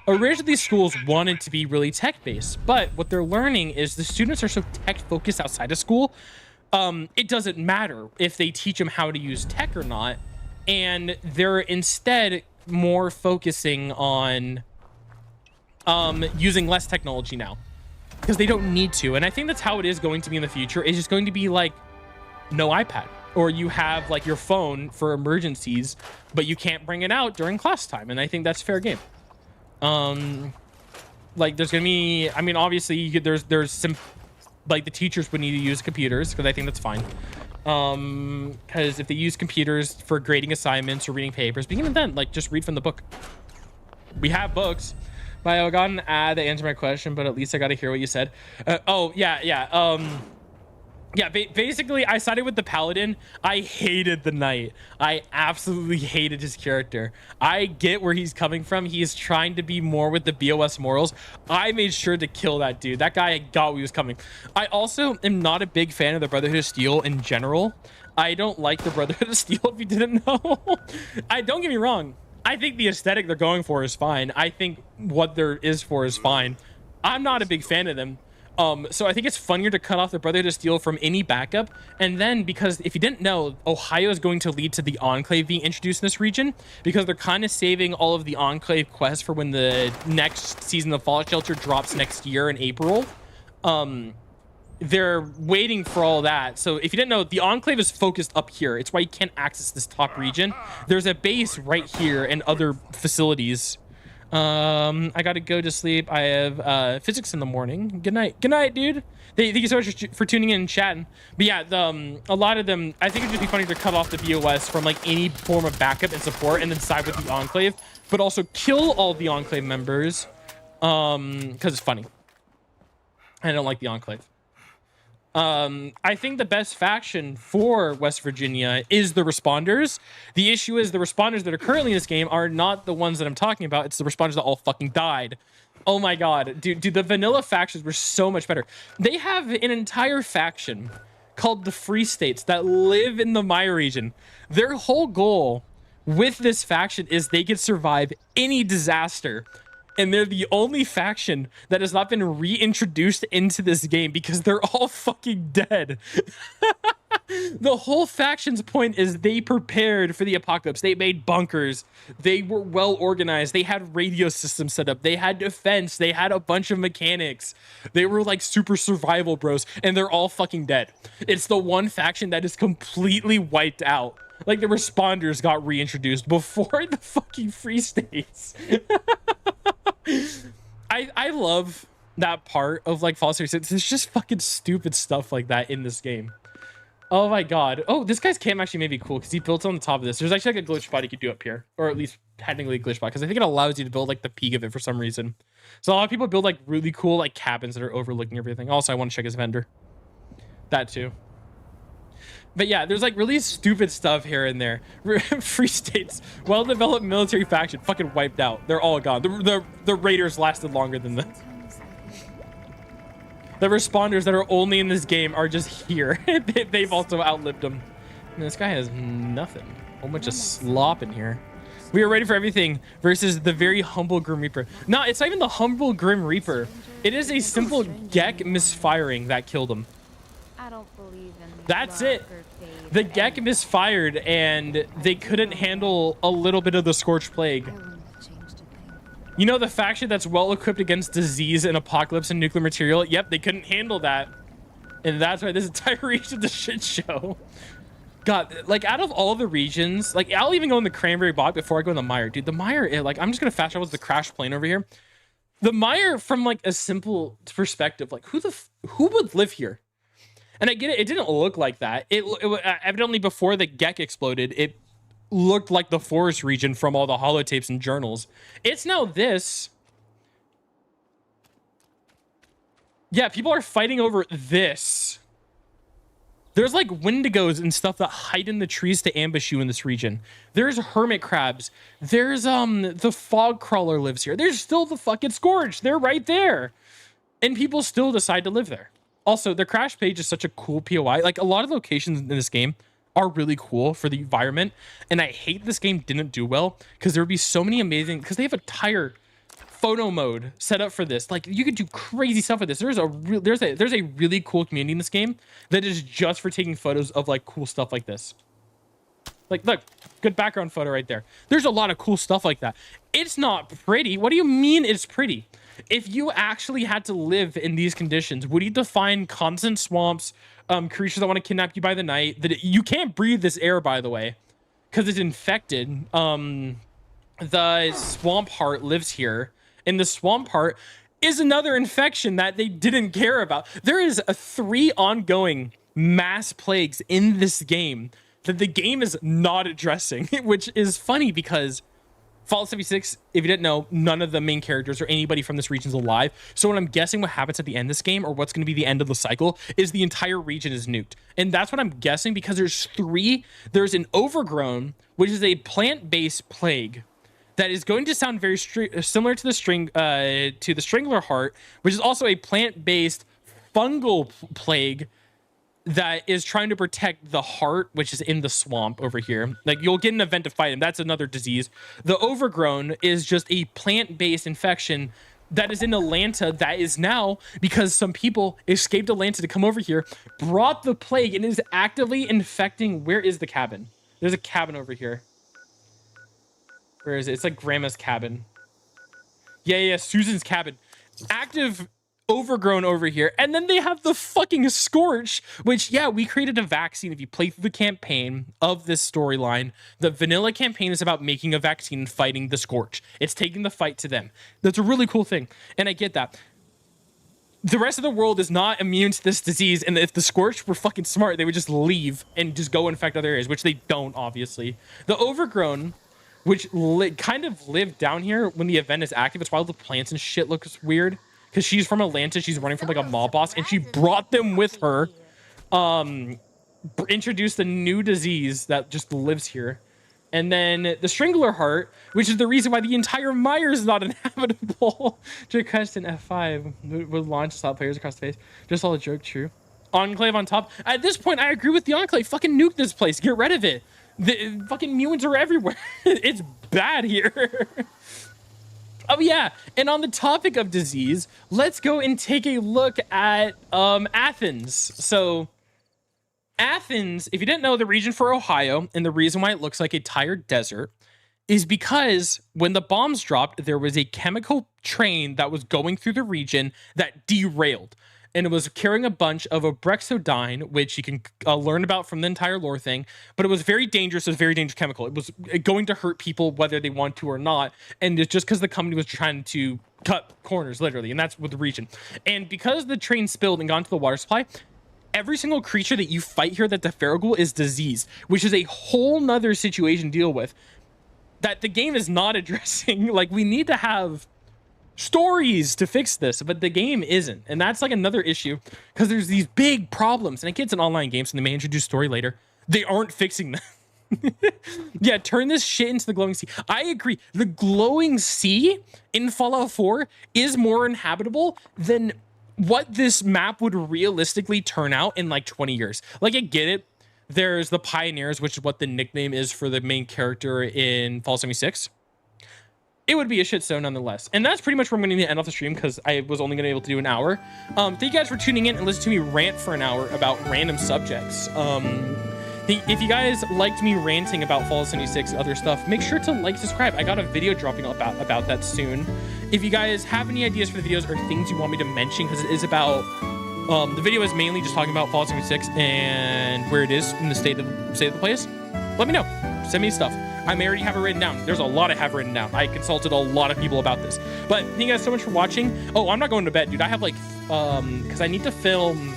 Originally, schools wanted to be really tech-based, but what they're learning is the students are so tech-focused outside of school, it doesn't matter if they teach them how to use tech or not. And they're instead more focusing on using less technology now because they don't need to. And I think that's how it is going to be in the future. It's just going to be like no iPad, or you have like your phone for emergencies, but you can't bring it out during class time. And I think that's fair game. Like there's gonna be, I mean, obviously there's some, like the teachers would need to use computers because I think that's fine. Because if they use computers for grading assignments or reading papers, but even then, like, just read from the book. We have books. But I got an ad that answered my question, but at least I got to hear what you said. Basically, I sided with the Paladin. I hated the Knight. I absolutely hated his character. I get where he's coming from. He is trying to be more with the BOS morals. I made sure to kill that dude. That guy got what he was coming. I also am not a big fan of the Brotherhood of Steel in general. I don't like the Brotherhood of Steel, if you didn't know. Don't get me wrong. I think the aesthetic they're going for is fine. I think what there is for is fine. I'm not a big fan of them. So I think it's funnier to cut off the Brotherhood of Steel from any backup. And then, because if you didn't know, Ohio is going to lead to the Enclave being introduced in this region, because they're kind of saving all of the Enclave quests for when the next season of Fallout Shelter drops next year in April. They're waiting for all that. So if you didn't know, the Enclave is focused up here. It's why you can't access this top region. There's a base right here and other facilities. I gotta go to sleep. I have physics in the morning. Good night, dude. Thank you so much for tuning in and chatting. But yeah, a lot of them, I think it'd just be funny to cut off the BOS from like any form of backup and support, and then side with the Enclave, but also kill all the Enclave members, because it's funny. I don't like the Enclave. I think the best faction for West Virginia is the Responders. The issue is the Responders that are currently in this game are not the ones that I'm talking about. It's the Responders that all fucking died. Oh my god. Dude, the vanilla factions were so much better. They have an entire faction called the Free States that live in the Maya region. Their whole goal with this faction is they can survive any disaster. And they're the only faction that has not been reintroduced into this game because they're all fucking dead. The whole faction's point is they prepared for the apocalypse. They made bunkers. They were well organized. They had radio systems set up. They had defense. They had a bunch of mechanics. They were like super survival bros, and they're all fucking dead. It's the one faction that is completely wiped out. Like the Responders got reintroduced before the fucking Free States. I love that part of like Fallout 76. There's just fucking stupid stuff like that in this game. Oh my god. Oh, this guy's camp actually may be cool because he built on the top of this. There's actually like a glitch spot you could do up here, or at least technically a glitch spot, because I think it allows you to build like the peak of it for some reason. So a lot of people build like really cool like cabins that are overlooking everything. Also, I want to check his vendor. That too. But yeah, there's like really stupid stuff here and there. Free States, well-developed military faction, fucking wiped out. They're all gone. The Raiders lasted longer than them. The Responders that are only in this game are just here. They've also outlived them. And this guy has nothing. A whole bunch of slop in here. We are ready for everything versus the very humble Grim Reaper. No, it's not even the humble Grim Reaper. It is a simple Gek misfiring that killed him. I don't believe in That's it. The Gek misfired and they couldn't handle a little bit of the Scorched Plague. You know, the faction that's well equipped against disease and apocalypse and nuclear material? Yep, they couldn't handle that. And that's why this entire region is a shit show. God, like out of all the regions, like I'll even go in the Cranberry Bog before I go in the Mire. Dude, the Mire, like I'm just gonna fast travel to the crash plane over here. The Mire, from like a simple perspective, like who would live here? And I get it, it didn't look like that. It evidently before the Gek exploded, it looked like the forest region from all the holotapes and journals. It's now this. Yeah, people are fighting over this. There's like wendigos and stuff that hide in the trees to ambush you in this region. There's hermit crabs. There's the fog crawler lives here. There's still the fucking scourge. They're right there. And people still decide to live there. Also, the crash page is such a cool POI. Like, a lot of locations in this game are really cool for the environment. And I hate this game didn't do well because there would be so many amazing, because they have a entire photo mode set up for this. Like, you could do crazy stuff with this. There's a really cool community in this game that is just for taking photos of like cool stuff like this. Like, look, good background photo right there. There's a lot of cool stuff like that. It's not pretty. What do you mean it's pretty? If you actually had to live in these conditions, would you define constant swamps, creatures that want to kidnap you by the night, that you can't breathe this air, by the way, because it's infected. The swamp heart lives here, and the swamp heart is another infection that they didn't care about. There is 3 ongoing mass plagues in this game that the game is not addressing, which is funny because Fallout 76, if you didn't know, none of the main characters or anybody from this region is alive. So what I'm guessing what happens at the end of this game, or what's going to be the end of the cycle, is the entire region is nuked. And that's what I'm guessing, because there's 3. There's an overgrown, which is a plant-based plague that is going to sound very similar to the Strangler Heart, which is also a plant-based fungal plague that is trying to protect the heart, which is in the swamp over here. Like, you'll get an event to fight him. That's another disease. The overgrown is just a plant-based infection that is in Atlanta that is now, because some people escaped Atlanta to come over here, brought the plague and is actively infecting. Where is the cabin? There's a cabin over here. Where is it? It's like Grandma's cabin. Yeah, Susan's cabin. Active overgrown over here. And then they have the fucking Scorch, which, yeah, we created a vaccine. If you play through the campaign of this storyline, the vanilla campaign is about making a vaccine and fighting the Scorch. It's taking the fight to them. That's a really cool thing. And I get that. The rest of the world is not immune to this disease, and if the Scorch were fucking smart, they would just leave and just go infect other areas, which they don't, obviously. The overgrown, which kind of lived down here when the event is active. It's why all the plants and shit looks weird. Because she's from Atlanta, she's running from like a mob boss, and she brought them with her. Introduced a new disease that just lives here. And then the Strangler Heart, which is the reason why the entire mire is not inhabitable. Request in F5 would launch stop players across the face. Just all a joke, true. Enclave on top. At this point, I agree with the Enclave. Fucking nuke this place. Get rid of it. The fucking mutants are everywhere. It's bad here. Oh yeah, and on the topic of disease, let's go and take a look at Athens. So Athens, if you didn't know, the region for Ohio, and the reason why it looks like a tired desert is because when the bombs dropped, there was a chemical train that was going through the region that derailed. And it was carrying a bunch of Obrexodine, which you can learn about from the entire lore thing. But it was very dangerous. It was a very dangerous chemical. It was going to hurt people whether they want to or not. And it's just because the company was trying to cut corners, literally. And that's with the region. And because the train spilled and got into the water supply, every single creature that you fight here, that the Ferrigul, is diseased, which is a whole nother situation to deal with that the game is not addressing. Like, we need to have stories to fix this, but the game isn't, and that's like another issue, because there's these big problems, and I get it's an online game, so they may introduce story later. They aren't fixing them. Yeah, turn this shit into the glowing sea. I agree. The glowing sea in Fallout 4 is more inhabitable than what this map would realistically turn out in like 20 years. Like, I get it. There's the Pioneers, which is what the nickname is for the main character in Fallout 76. It would be a shit show nonetheless. And that's pretty much where I'm going to end off the stream, because I was only going to be able to do an hour. Thank you guys for tuning in and listening to me rant for an hour about random subjects. If you guys liked me ranting about Fallout 76 and other stuff, make sure to like, subscribe. I got a video dropping about that soon. If you guys have any ideas for the videos or things you want me to mention, because it is about... the video is mainly just talking about Fallout 76 and where it is in the state of the place. Let me know. Send me stuff. I may already have it written down. There's a lot I have written down. I consulted a lot of people about this. But thank you guys so much for watching. Oh, I'm not going to bed, dude. I have like, because I need to film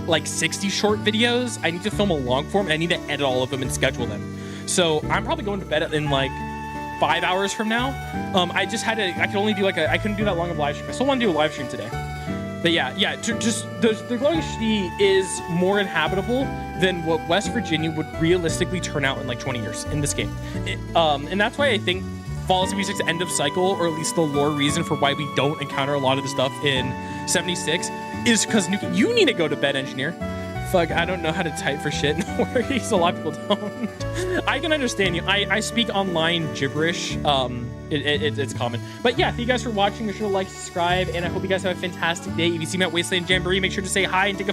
like 60 short videos. I need to film a long form, and I need to edit all of them and schedule them. So I'm probably going to bed in like 5 hours from now. I just had to, I could only do like I couldn't do that long of a live stream. I still want to do a live stream today. But yeah, just the glowing city is more inhabitable than what West Virginia would realistically turn out in like 20 years in this game. And that's why I think Fallout 76 end of cycle, or at least the lore reason for why we don't encounter a lot of the stuff in 76, is because you need to go to bed, engineer. Fuck, I don't know how to type for shit. No worries, a lot of people don't. I can understand you. I speak online gibberish. It's common. But yeah, thank you guys for watching. Make sure to like, subscribe, and I hope you guys have a fantastic day. If you see me at Wasteland Jamboree, make sure to say hi and take a